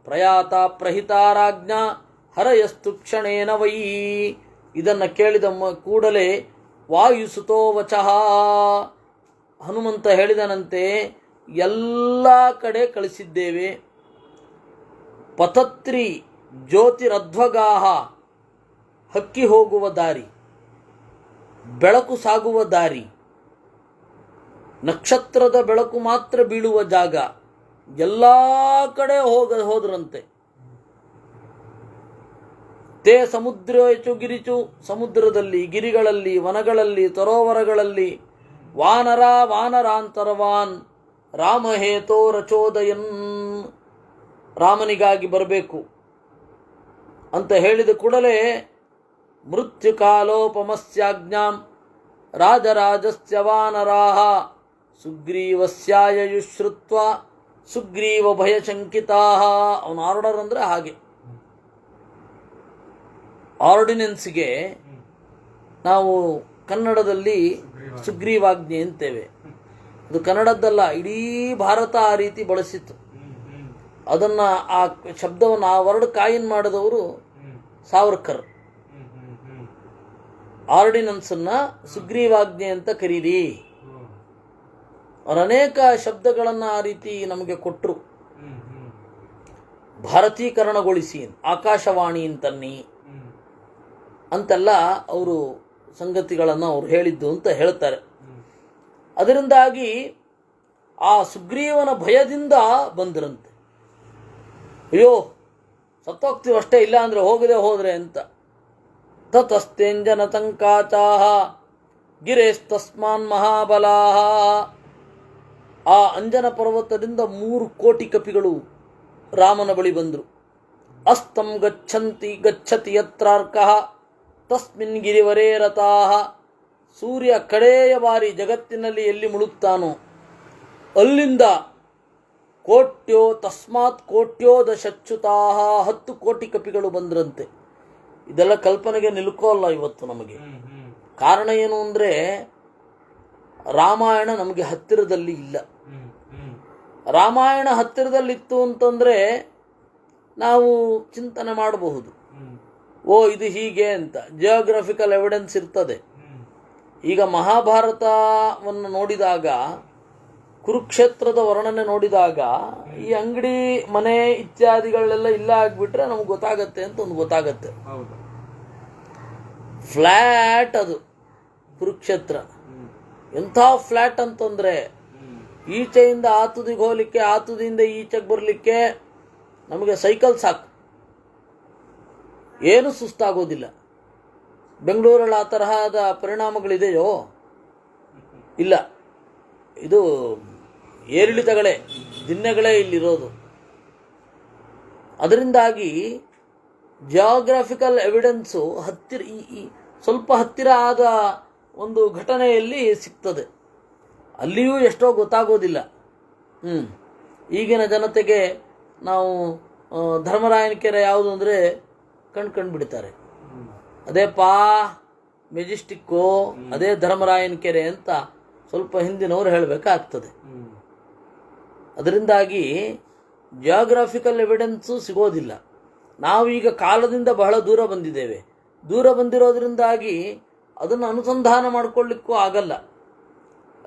ಪ್ರಯಾತ ಪ್ರಹಿತಾರಾಜ್ಞ ಹರಯಸ್ತು ಕ್ಷಣೇನ ವೈ. ಇದನ್ನು ಕೇಳಿದ ಕೂಡಲೇ ವಾಯುಸುತೋ ವಚಃ, ಹನುಮಂತ ಹೇಳಿದನಂತೆ, ಎಲ್ಲ ಕಡೆ ಕಳಿಸಿದ್ದೇವೆ. ಪತತ್ರಿ ಜ್ಯೋತಿರಧ್ವಗಾಹ, ಹಕ್ಕಿ ಹೋಗುವ ದಾರಿ, ಬೆಳಕು ಸಾಗುವ ದಾರಿ, ನಕ್ಷತ್ರದ ಬೆಳಕು ಮಾತ್ರ ಬೀಳುವ ಜಾಗ, ಎಲ್ಲ ಕಡೆ ಹೋದ್ರಂತೆ. ತೇ ಸಮುದ್ರೇಚು ಗಿರಿಚು, ಸಮುದ್ರದಲ್ಲಿ, ಗಿರಿಗಳಲ್ಲಿ, ವನಗಳಲ್ಲಿ, ಸರೋವರಗಳಲ್ಲಿ. ವಾನರ ವಾನರಾಂತರವಾನ್ ರಾಮಹೇತೋ ರಚೋದಯನ್, ರಾಮನಿಗಾಗಿ ಬರಬೇಕು ಅಂತ ಹೇಳಿದ ಕೂಡಲೇ ಮೃತ್ಯುಕಾಲೋಪಮಸ್ಯಾಜ್ಞಾಂ ರಾಜರಾಜಸ್ಯ ವಾನರಾಹ ಸುಗ್ರೀವಸ್ಯಾಯುಶ್ರುತ್ವ ಸುಗ್ರೀವ ಭಯಶಂಕಿತಾಹ. ಅವನ ಆರ್ಡರ್ ಅಂದರೆ ಹಾಗೆ. ಆರ್ಡಿನೆನ್ಸ್ಗೆ ನಾವು ಕನ್ನಡದಲ್ಲಿ ಸುಗ್ರೀವಾಜ್ಞೆ ಅಂತೇವೆ. ಅದು ಕನ್ನಡದ್ದಲ್ಲ, ಇಡೀ ಭಾರತ ಆ ರೀತಿ ಬಳಸಿತ್ತು. ಅದನ್ನು ಆ ಶಬ್ದವನ್ನು, ಆ ವರ್ಡ್ ಕಾಯಿನ್ ಮಾಡಿದವರು ಸಾವರ್ಕರ್. ಆರ್ಡಿನೆನ್ಸನ್ನು ಸುಗ್ರೀವಾಜ್ಞೆ ಅಂತ ಕರೀರಿ. ಅವರು ಅನೇಕ ಶಬ್ದಗಳನ್ನು ಆ ರೀತಿ ನಮಗೆ ಕೊಟ್ಟರು. ಭಾರತೀಕರಣಗೊಳಿಸಿ, ಆಕಾಶವಾಣಿ ಅಂತನ್ನಿ ಅಂತೆಲ್ಲ ಅವರು ಸಂಗತಿಗಳನ್ನು ಅವರು ಹೇಳಿದ್ದು ಅಂತ ಹೇಳ್ತಾರೆ. ಅದರಿಂದಾಗಿ ಆ ಸುಗ್ರೀವನ ಭಯದಿಂದ ಬಂದರಂತೆ. ಅಯ್ಯೋ ಸತ್ತೋಗ್ತೀವಿ ಅಷ್ಟೇ, ಇಲ್ಲ ಅಂದರೆ ಹೋದ್ರೆ ಅಂತ. ತತಸ್ತೇಂಜನ ತಂಕಾಚಾಹ ಗಿರೇಸ್ತಸ್ಮಾನ್ ಮಹಾಬಲಾಹ. ಆ ಅಂಜನ ಪರ್ವತದಿಂದ 3 ಕೋಟಿ ಕಪಿಗಳು ರಾಮನ ಬಳಿ ಬಂದರು. ಅಸ್ತಂ ಗಚ್ಚತಿ ಯತ್ರಾರ್ಕಃ ತಸ್ಮಿನ್ ಗಿರಿವರೇ ರತಾಃ. ಸೂರ್ಯ ಕಡೆಯ ಬಾರಿ ಜಗತ್ತಿನಲ್ಲಿ ಎಲ್ಲಿ ಮುಳುಗ್ತಾನೋ ಅಲ್ಲಿಂದ ತಸ್ಮಾತ್ ಕೋಟ್ಯೋದಶಚ್ಯುತಾಃ 10 ಕೋಟಿ ಕಪಿಗಳು ಬಂದ್ರಂತೆ. ಇದೆಲ್ಲ ಕಲ್ಪನೆಗೆ ನಿಲುಕೋಲ್ಲ ಇವತ್ತು ನಮಗೆ. ಕಾರಣ ಏನು ಅಂದರೆ ರಾಮಾಯಣ ನಮಗೆ ಹತ್ತಿರದಲ್ಲಿ ಇಲ್ಲ. ರಾಮಾಯಣ ಹತ್ತಿರದಲ್ಲಿತ್ತು ಅಂತಂದರೆ ನಾವು ಚಿಂತನೆ ಮಾಡಬಹುದು, ಓ ಇದು ಹೀಗೆ ಅಂತ. ಜಿಯೋಗ್ರಫಿಕಲ್ ಎವಿಡೆನ್ಸ್ ಇರ್ತದೆ. ಈಗ ಮಹಾಭಾರತವನ್ನು ನೋಡಿದಾಗ, ಕುರುಕ್ಷೇತ್ರದ ವರ್ಣನೆ ನೋಡಿದಾಗ ಈ ಅಂಗಡಿ ಮನೆ ಇತ್ಯಾದಿಗಳೆಲ್ಲ ಇಲ್ಲ ಆಗಿಬಿಟ್ರೆ ನಮ್ಗೆ ಗೊತ್ತಾಗತ್ತೆ ಅಂತ ಒಂದು ಗೊತ್ತಾಗತ್ತೆ. ಫ್ಲ್ಯಾಟ್ ಅದು ಕುರುಕ್ಷೇತ್ರ. ಎಂಥ ಫ್ಲ್ಯಾಟ್ ಅಂತಂದರೆ ಈಚೆಯಿಂದ ಆತುದಿಗೆ ಹೋಗಲಿಕ್ಕೆ, ಆತುದಿಯಿಂದ ಈಚೆಗೆ ಬರಲಿಕ್ಕೆ ನಮಗೆ ಸೈಕಲ್ ಸಾಕು, ಏನು ಸುಸ್ತಾಗೋದಿಲ್ಲ. ಬೆಂಗಳೂರಲ್ಲಿ ಆ ತರಹದ ಪರಿಣಾಮಗಳಿದೆಯೋ? ಇಲ್ಲ. ಇದು ಏರಿಳಿತಗಳೇ, ದಿನಗಳೇ ಇಲ್ಲಿರೋದು. ಅದರಿಂದಾಗಿ ಜಿಯೋಗ್ರಾಫಿಕಲ್ ಎವಿಡೆನ್ಸು ಹತ್ತಿರ ಸ್ವಲ್ಪ ಹತ್ತಿರ ಆದ ಒಂದು ಘಟನೆಯಲ್ಲಿ ಸಿಗ್ತದೆ. ಅಲ್ಲಿಯೂ ಎಷ್ಟೋ ಗೊತ್ತಾಗೋದಿಲ್ಲ. ಈಗಿನ ಜನತೆಗೆ ನಾವು ಧರ್ಮರಾಯನ ಕೆರೆ ಯಾವುದು ಅಂದರೆ ಕಂಡುಬಿಡ್ತಾರೆ. ಅದೇ ಮೆಜೆಸ್ಟಿಕ್ಕು, ಅದೇ ಧರ್ಮರಾಯನ ಕೆರೆ ಅಂತ ಸ್ವಲ್ಪ ಹಿಂದಿನವರು ಹೇಳಬೇಕಾಗ್ತದೆ. ಅದರಿಂದಾಗಿ ಜಿಯೋಗ್ರಾಫಿಕಲ್ ಎವಿಡೆನ್ಸು ಸಿಗೋದಿಲ್ಲ. ನಾವೀಗ ಕಾಲದಿಂದ ಬಹಳ ದೂರ ಬಂದಿದ್ದೇವೆ. ದೂರ ಬಂದಿರೋದ್ರಿಂದಾಗಿ ಅದನ್ನು ಅನುಸಂಧಾನ ಮಾಡಿಕೊಳ್ಳಿಕ್ಕೂ ಆಗಲ್ಲ.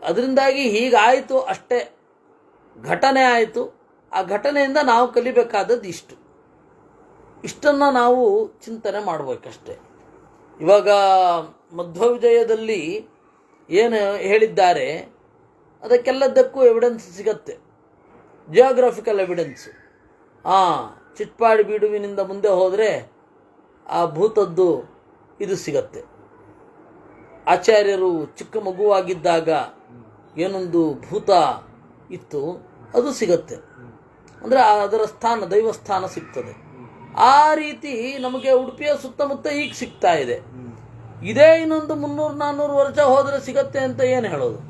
ಅದರಿಂದಾಗಿ ಹೀಗಾಯಿತು ಅಷ್ಟೇ, ಘಟನೆ ಆಯಿತು. ಆ ಘಟನೆಯಿಂದ ನಾವು ಕಲಿಬೇಕಾದದ್ದು ಇಷ್ಟನ್ನು ನಾವು ಚಿಂತನೆ ಮಾಡಬೇಕಷ್ಟೆ. ಇವಾಗ ಮಧ್ವವಿಜಯದಲ್ಲಿ ಏನು ಹೇಳಿದ್ದಾರೆ ಅದಕ್ಕೆಲ್ಲದಕ್ಕೂ ಎವಿಡೆನ್ಸ್ ಸಿಗತ್ತೆ, ಜಿಯೋಗ್ರಾಫಿಕಲ್ ಎವಿಡೆನ್ಸು. ಚಿಟ್ಪಾಡಿ ಬೀಡುವಿನಿಂದ ಮುಂದೆ ಹೋದರೆ ಆ ಭೂತದ್ದು ಇದು ಸಿಗತ್ತೆ. ಆಚಾರ್ಯರು ಚಿಕ್ಕ ಮಗುವಾಗಿದ್ದಾಗ ಏನೊಂದು ಭೂತ ಇತ್ತು ಅದು ಸಿಗತ್ತೆ. ಅಂದರೆ ಅದರ ಸ್ಥಾನ, ದೈವಸ್ಥಾನ ಸಿಗ್ತದೆ. ಆ ರೀತಿ ನಮಗೆ ಉಡುಪಿಯ ಸುತ್ತಮುತ್ತ ಈಗ ಸಿಗ್ತಾ ಇದೆ. ಇದೇ ಇನ್ನೊಂದು 300-400 ವರ್ಷ ಹೋದರೆ ಸಿಗತ್ತೆ ಅಂತ ಏನು ಹೇಳೋದು?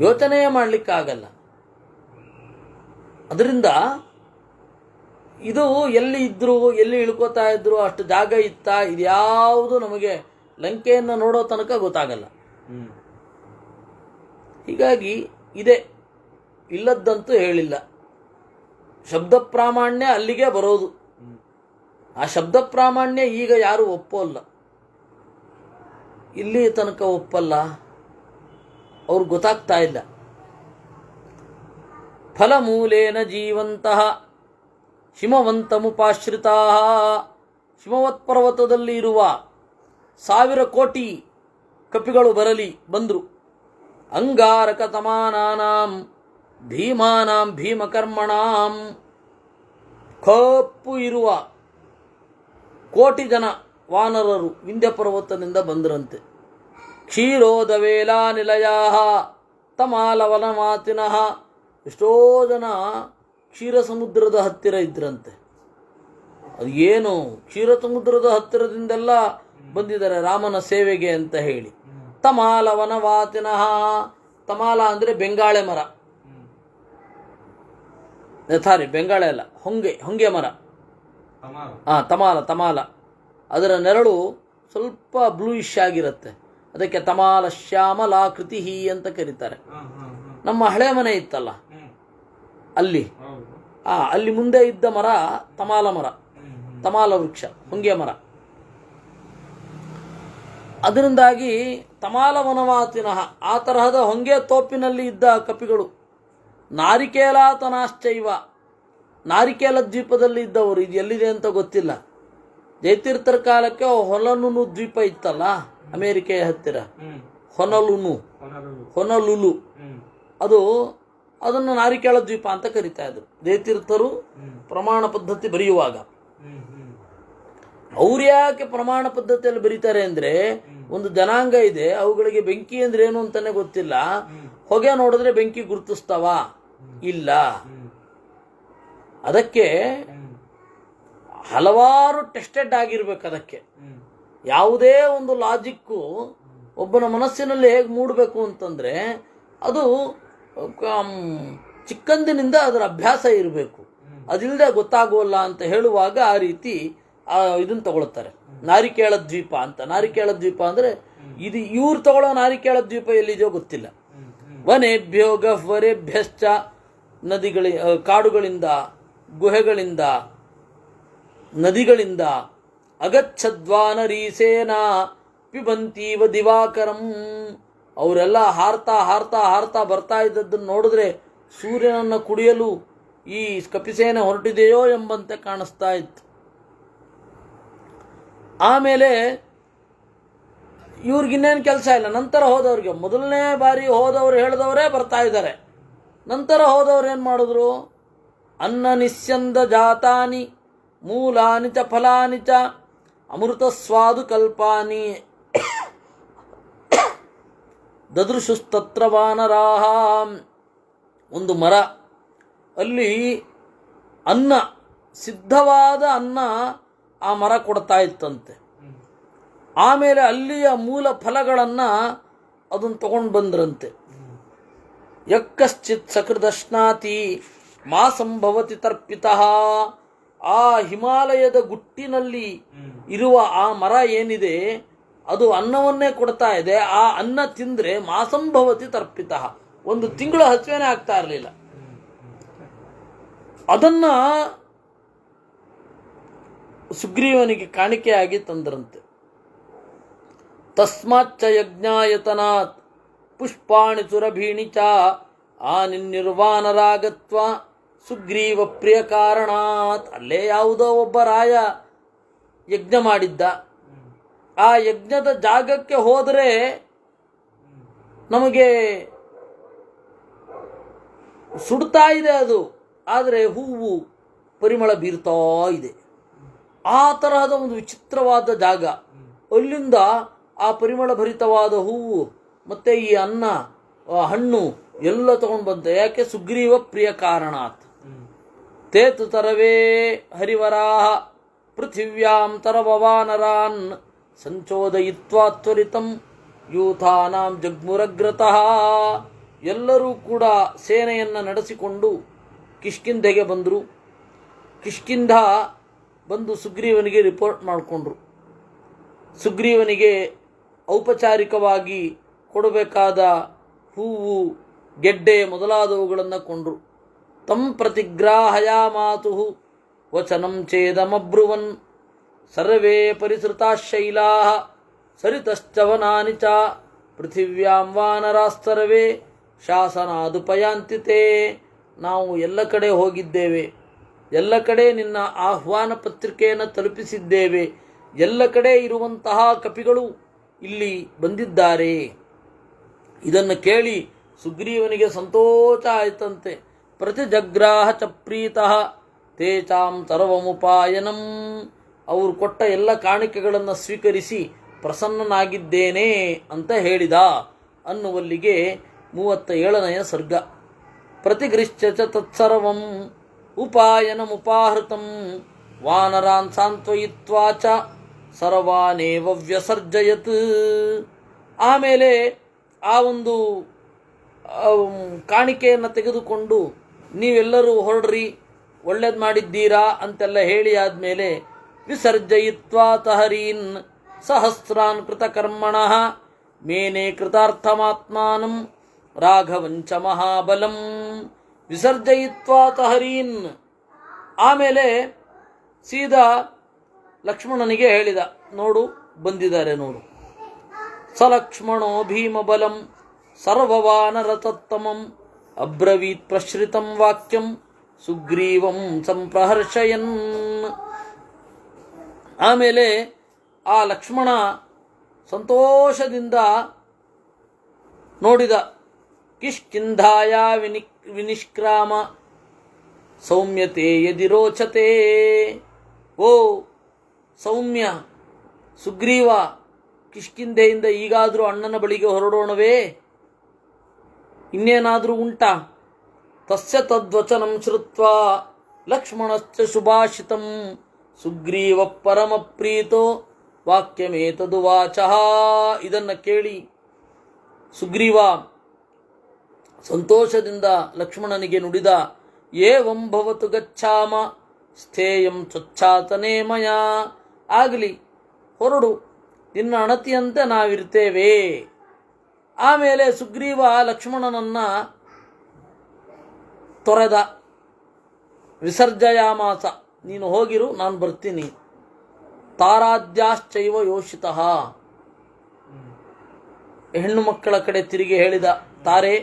ಯೋಚನೆಯೇ ಮಾಡಲಿಕ್ಕಾಗಲ್ಲ. ಅದರಿಂದ ಇದು ಎಲ್ಲಿ ಇದ್ರು, ಎಲ್ಲಿ ಇಳ್ಕೋತಾ ಇದ್ರು, ಅಷ್ಟು ಜಾಗ ಇತ್ತಾ, ಇದ್ಯಾವುದು ನಮಗೆ ಲಂಕೆಯನ್ನು ನೋಡೋ ತನಕ ಗೊತ್ತಾಗಲ್ಲ. ಹೀಗಾಗಿ ಇದೆ, ಇಲ್ಲದ್ದಂತೂ ಹೇಳಿಲ್ಲ. ಶಬ್ದ ಪ್ರಾಮಾಣ್ಯ ಅಲ್ಲಿಗೆ ಬರೋದು. ಆ ಶಬ್ದ ಪ್ರಾಮಾಣ್ಯ ಈಗ ಯಾರು ಒಪ್ಪೋಲ್ಲ, ಇಲ್ಲಿ ತನಕ ಒಪ್ಪಲ್ಲ, ಅವ್ರು ಗೊತ್ತಾಗ್ತಾ ಇಲ್ಲ. ಫಲಮೂಲೇನ ಜೀವಂತಹ ಹಿಮವಂತಮುಪಾಶ್ರಿತಾ. ಹಿಮವತ್ ಪರ್ವತದಲ್ಲಿ ಇರುವ 1000 ಕೋಟಿ ಕಪಿಗಳು ಬಂದರು. ಅಂಗಾರಕ ತಮಾನಾಂ ಭೀಮಾನಾಂ ಭೀಮಕರ್ಮಣಾಂ. ಕಪ್ಪು ಇರುವ ಕೋಟಿ ಜನ ವಾನರರು ವಿಂಧ್ಯ ಪರ್ವತದಿಂದ ಬಂದರಂತೆ. ಕ್ಷೀರೋದವೇಲಾ ನಿಲಯಾ ತಮಾಲವನ ಮಾತಿನಃ. ಎಷ್ಟೋ ಜನ ಕ್ಷೀರ ಸಮುದ್ರದ ಹತ್ತಿರ ಇದ್ರಂತೆ. ಅದು ಏನು, ಕ್ಷೀರ ಸಮುದ್ರದ ಹತ್ತಿರದಿಂದೆಲ್ಲ ಬಂದಿದ್ದಾರೆ ರಾಮನ ಸೇವೆಗೆ ಅಂತ ಹೇಳಿ. ತಮಾಲವನ ವಾತಿನಃ. ತಮಾಲ ಅಂದರೆ ಬೆಂಗಾಳೆ ಮರ. ಬೆಂಗಾಳೆ ಅಲ್ಲ, ಹೊಂಗೆ ಮರ. ತಮಾಲ. ಅದರ ನೆರಳು ಸ್ವಲ್ಪ ಬ್ಲೂಯಿಶ್ ಆಗಿರುತ್ತೆ. ಅದಕ್ಕೆ ತಮಾಲ ಶ್ಯಾಮಲಾಕೃತಿ ಅಂತ ಕರೀತಾರೆ. ನಮ್ಮ ಹಳೆ ಮನೆ ಇತ್ತಲ್ಲ ಅಲ್ಲಿ ಮುಂದೆ ಇದ್ದ ಮರ ತಮಾಲ ಮರ, ತಮಾಲ ವೃಕ್ಷ, ಹೊಂಗೆ ಮರ. ಅದರಿಂದಾಗಿ ತಮಾಲ ವನವಾತಿನಃ, ಆ ತರಹದ ಹೊಂಗೆ ತೋಪಿನಲ್ಲಿ ಇದ್ದ ಕಪಿಗಳು. ನಾರಿಕೇಲಾತನಾಶ್ಚೈವ, ನಾರಿಕೇಲ ದ್ವೀಪದಲ್ಲಿ ಇದ್ದವರು. ಇದು ಎಲ್ಲಿದೆ ಅಂತ ಗೊತ್ತಿಲ್ಲ. ಜಯತೀರ್ಥರ ಕಾಲಕ್ಕೆ ಹೊನಲುನು ದ್ವೀಪ ಇತ್ತಲ್ಲ ಅಮೇರಿಕೆಯ ಹತ್ತಿರ, ಹೊನಲುನು. ಅದು ಅದನ್ನು ನಾರಿಕೇಳ ದ್ವೀಪ ಅಂತ ಕರೀತಾ ಇದ್ರು ಜಯತೀರ್ಥರು ಪ್ರಮಾಣ ಪದ್ಧತಿ ಬರೆಯುವಾಗ. ಅವ್ರು ಯಾಕೆ ಪ್ರಮಾಣ ಪದ್ಧತಿಯಲ್ಲಿ ಬರೀತಾರೆ ಅಂದ್ರೆ, ಒಂದು ಜನಾಂಗ ಇದೆ, ಅವುಗಳಿಗೆ ಬೆಂಕಿ ಅಂದ್ರೆ ಏನು ಅಂತಾನೆ ಗೊತ್ತಿಲ್ಲ. ಹೊಗೆ ನೋಡಿದ್ರೆ ಬೆಂಕಿ ಗುರುತಿಸ್ತಾವ? ಇಲ್ಲ. ಅದಕ್ಕೆ ಹಲವಾರು ಟೆಸ್ಟೆಡ್ ಆಗಿರ್ಬೇಕು. ಅದಕ್ಕೆ ಯಾವುದೇ ಒಂದು ಲಾಜಿಕ್ಕು ಒಬ್ಬನ ಮನಸ್ಸಿನಲ್ಲಿ ಹೇಗೆ ಮೂಡಬೇಕು ಅಂತಂದ್ರೆ, ಅದು ಚಿಕ್ಕಂದಿನಿಂದ ಅದರ ಅಭ್ಯಾಸ ಇರಬೇಕು. ಅದಿಲ್ಲದೆ ಗೊತ್ತಾಗೋಲ್ಲ ಅಂತ ಹೇಳುವಾಗ ಆ ರೀತಿ ಇದನ್ನ ತಗೊಳ್ತಾರೆ, ನಾರಿಕೇಳ ದ್ವೀಪ ಅಂತ. ನಾರಿಕೇಳ ದ್ವೀಪ ಅಂದ್ರೆ ಇದು ಇವ್ರು ತಗೊಳ್ಳೋ ನಾರಿಕೇಳ ದ್ವೀಪ ಎಲ್ಲಿದೆಯೋ ಗೊತ್ತಿಲ್ಲ. ವನೇಭ್ಯೋ ಗಹ್ವರೇಭ್ಯಶ್ಚ, ಕಾಡುಗಳಿಂದ, ಗುಹೆಗಳಿಂದ, ನದಿಗಳಿಂದ, ಅಗಚ್ಛದ್ವಾನರೀಸೇನಾ ಪಿಬಂತೀವ ದಿವಾಕರಂ, ಅವರೆಲ್ಲ ಹಾರ್ತಾ ಹಾರ್ತಾ ಹಾರ್ತಾ ಬರ್ತಾ ಇದ್ದದ್ದನ್ನು ನೋಡಿದ್ರೆ ಸೂರ್ಯನನ್ನು ಕುಡಿಯಲು ಈ ಕಪಿಸೇನೆ ಹೊರಟಿದೆಯೋ ಎಂಬಂತೆ ಕಾಣಿಸ್ತಾ ಇತ್ತು. ಆಮೇಲೆ ಇವ್ರಿಗಿನ್ನೇನು ಕೆಲಸ ಇಲ್ಲ. ನಂತರ ಹೋದವ್ರಿಗೆ, ಮೊದಲನೇ ಬಾರಿ ಹೋದವ್ರು ಹೇಳಿದವರೇ ಬರ್ತಾ ಇದ್ದಾರೆ. ನಂತರ ಹೋದವ್ರು ಏನು ಮಾಡಿದ್ರು? ಅನ್ನ ನಿಸ್ಯಂದ ಜಾತಾನಿ ಮೂಲಾನಿ ಚ ಫಲಾನಿ ಚ ಅಮೃತ ಸ್ವಾದು ಕಲ್ಪಾನಿ ದದೃಶುಸ್ತತ್ರ ವಾನರಾಹ. ಒಂದು ಮರ, ಅಲ್ಲಿ ಅನ್ನ, ಸಿದ್ಧವಾದ ಅನ್ನ ಆ ಮರ ಕೊಡ್ತಾ ಇತ್ತಂತೆ. ಆಮೇಲೆ ಅಲ್ಲಿಯ ಮೂಲ ಫಲಗಳನ್ನು ಅದನ್ನು ತಗೊಂಡು ಬಂದ್ರಂತೆ. ಯಕ್ಕಶ್ಚಿತ್ ಸಕೃದಶ್ನಾತಿ ಮಾ ಸಂಭವತಿ ತರ್ಪಿತಃ. ಆ ಹಿಮಾಲಯದ ಗುಟ್ಟಿನಲ್ಲಿ ಇರುವ ಆ ಮರ ಏನಿದೆ ಅದು ಅನ್ನವನ್ನೇ ಕೊಡ್ತಾ ಇದೆ. ಆ ಅನ್ನ ತಿಂದ್ರೆ ಮಾಸಂಭವತಿ ತರ್ಪಿತಃ, ಒಂದು ತಿಂಗಳು ಹಸುವೇನೆ ಆಗ್ತಾ ಇರಲಿಲ್ಲ. ಅದನ್ನ ಸುಗ್ರೀವನಿಗೆ ಕಾಣಿಕೆಯಾಗಿ ತಂದ್ರಂತೆ. ತಸ್ಮಾಚ್ಚ ಯಜ್ಞಾಯತನಾತ್ ಪುಷ್ಪಾಣಿ ಸುರಭೀಣಿ ಚ ಆನಿರ್ವಾಣರಾಗತ್ವ ಸುಗ್ರೀವ ಪ್ರಿಯ ಕಾರಣಾತ್. ಅಲ್ಲೇ ಯಾವುದೋ ಒಬ್ಬ ರಾಯ ಯಜ್ಞ ಮಾಡಿದ್ದ. ಆ ಯಜ್ಞದ ಜಾಗಕ್ಕೆ ಹೋದರೆ ನಮಗೆ ಸುಡ್ತಾ ಇದೆ ಅದು, ಆದರೆ ಹೂವು ಪರಿಮಳ ಬೀರ್ತಾ ಇದೆ. ಆ ತರಹದ ಒಂದು ವಿಚಿತ್ರವಾದ ಜಾಗ. ಅಲ್ಲಿಂದ ಆ ಪರಿಮಳ ಭರಿತವಾದ ಹೂವು ಮತ್ತೆ ಈ ಅನ್ನ, ಹಣ್ಣು ಎಲ್ಲ ತಗೊಂಡು ಬಂತೆ. ಯಾಕೆ? ಸುಗ್ರೀವ ಪ್ರಿಯ ಕಾರಣಾತ್. ತೇತು ತರವೇ ಹರಿವರಾಹ ಪೃಥಿವ್ಯಾಂ ತರವವಾನರಾನ್ ಸಂಚೋದಯಿತ್ವಾ ತ್ವರಿತಂ ಯೂಥಾನಾಂ ಜಗ್ಮುರಗ್ರತಃ. ಎಲ್ಲರೂ ಕೂಡ ಸೇನೆಯನ್ನು ನಡೆಸಿಕೊಂಡು ಕಿಷ್ಕಿಂಧೆಗೆ ಬಂದರು. ಕಿಷ್ಕಿಂಧ ಬಂದು ಸುಗ್ರೀವನಿಗೆ ರಿಪೋರ್ಟ್ ಮಾಡಿಕೊಂಡ್ರು. ಸುಗ್ರೀವನಿಗೆ ಔಪಚಾರಿಕವಾಗಿ ಕೊಡಬೇಕಾದ ಹೂವು, ಗೆಡ್ಡೆ ಮೊದಲಾದವುಗಳನ್ನು ಕೊಂಡ್ರು. ತಂ ಪ್ರತಿಗ್ರಾಹಯಾಮಾತು ವಚನಂ ಚೇದಮಬ್ರುವನ್ ಸರ್ವೇ ಪರಿಸೃತಾಶೈಲಾ ಸರಿತಶ್ಚವನಾನಿ ಚ ಪೃಥಿವ್ಯಾಂ ವಾನರಾಸ್ತರ್ವೇ ಶಾಸನಾದುಪಯಾಂತಿತೆ. ನಾವು ಎಲ್ಲ ಕಡೆ ಹೋಗಿದ್ದೇವೆ, ಎಲ್ಲ ಕಡೆ ನಿನ್ನ ಆಹ್ವಾನ ಪತ್ರಿಕೆಯನ್ನು ತಲುಪಿಸಿದ್ದೇವೆ, ಎಲ್ಲ ಕಡೆ ಇರುವಂತಹ ಕಪಿಗಳು ಇಲ್ಲಿ ಬಂದಿದ್ದಾರೆ. ಇದನ್ನು ಕೇಳಿ ಸುಗ್ರೀವನಿಗೆ ಸಂತೋಷ ಆಯ್ತಂತೆ. ಪ್ರತಿಜಗ್ರಾಹ ಚ ಪ್ರೀತಃ ತೇಚಾಂ ಸರ್ವಮುಪಾಯನಂ. ಅವರು ಕೊಟ್ಟ ಎಲ್ಲ ಕಾಣಿಕೆಗಳನ್ನು ಸ್ವೀಕರಿಸಿ ಪ್ರಸನ್ನನಾಗಿದ್ದೇನೆ ಅಂತ ಹೇಳಿದ ಅನ್ನುವಲ್ಲಿಗೆ 37ನೆಯ ಸರ್ಗ. ಪ್ರತಿಗೃಶ್ಯ ಚ ತತ್ಸರ್ವಂ ಉಪಾಯನಮುಪಾಹೃತಂ ವಾನರಾನ್ ಸಾಂತ್ವಯಿತ್ವಾ ಚ ಸರ್ವಾನೇವ ವ್ಯಸರ್ಜಯತ್. ಆಮೇಲೆ ಆ ಒಂದು ಕಾಣಿಕೆಯನ್ನು ತೆಗೆದುಕೊಂಡು ನೀವೆಲ್ಲರೂ ಹೊರಡ್ರಿ, ಒಳ್ಳೇದು ಮಾಡಿದ್ದೀರಾ ಅಂತೆಲ್ಲ ಹೇಳಿ ಆದಮೇಲೆ ವಿಸರ್ಜಯಿತ್ವಾ ತಹರೀನ್ ಸಹಸ್ರಾನ್ ಕೃತಕರ್ಮಣಃ ಮೇನೆ ಕೃತಾರ್ಥಮಾತ್ಮಾನಂ ರಾಘವಂಚ ಮಹಾಬಲಂ. ವಿಸರ್ಜಯಿತ್ವಾ ತಹರೀನ್. ಆಮೇಲೆ ಸೀದಾ ಲಕ್ಷ್ಮಣನಿಗೆ ಹೇಳಿದ, ನೋಡು ಬಂದಿದ್ದಾರೆ ನೋಡು. ಸಲಕ್ಷ್ಮಣೋ ಭೀಮಬಲಂ ಸರ್ವವಾನರತತ್ತಮಂ ಅಬ್ರವೀತ್ ಪ್ರಶ್ರಿತಂ ವಾಕ್ಯಂ ಸುಗ್ರೀವಂ ಸಂಪ್ರಹರ್ಷಯನ್. ಆಮೇಲೆ ಆ ಲಕ್ಷ್ಮಣ ಸಂತೋಷದಿಂದ ನೋಡಿದ. ಕಿಷ್ಕಿಂಧಾಯ ವಿನಿಷ್ಕ್ರಾಮ ಸೌಮ್ಯತೆ ಯದಿರೋಚತೆ. ಓ ಸೌಮ್ಯ ಸುಗ್ರೀವ, ಕಿಷ್ಕಿಂಧೆಯಿಂದ ಈಗಾದರೂ ಅಣ್ಣನ ಬಳಿಗೆ ಹೊರಡೋಣವೇ? ಇನ್ನೇನಾದರೂ ಉಂಟಾ? ತಸ್ಯ ತದ್ವಚನಂ ಶ್ರುತ್ವಾ ಲಕ್ಷ್ಮಣಶ್ಚ ಸುಭಾಷಿತಂ ಸುಗ್ರೀವ ಪರಮ ಪ್ರೀತೋ ವಾಕ್ಯಮೇತದುವಾಚಃ. ಇದನ್ನು ಕೇಳಿ ಸುಗ್ರೀವ ಸಂತೋಷದಿಂದ ಲಕ್ಷ್ಮಣನಿಗೆ ನುಡಿದ, ಏವಂ ಭವತು ಗಚ್ಛಾಮ ಸ್ಥೇಯಂ ಚೊಚ್ಛಾತನೇ ಮಯ. ಆಗಲಿ, ಹೊರಡು, ನಿನ್ನ ಅಣತಿಯಂತೆ ನಾವಿರ್ತೇವೆ. ಆಮೇಲೆ ಸುಗ್ರೀವ ಲಕ್ಷ್ಮಣನನ್ನ ತೊರೆದ. ವಿಸರ್ಜಯಾಮಾಸ, ನೀನು ಹೋಗಿರು, ನಾನು ಬರ್ತೀನಿ. ತಾರಾದ್ಯಾಶ್ಚೈವ ಯೋಷಿತಃ, ಹೆಣ್ಣು ಮಕ್ಕಳ ಕಡೆ ತಿರುಗಿ ಹೇಳಿದ, ತಾರೆ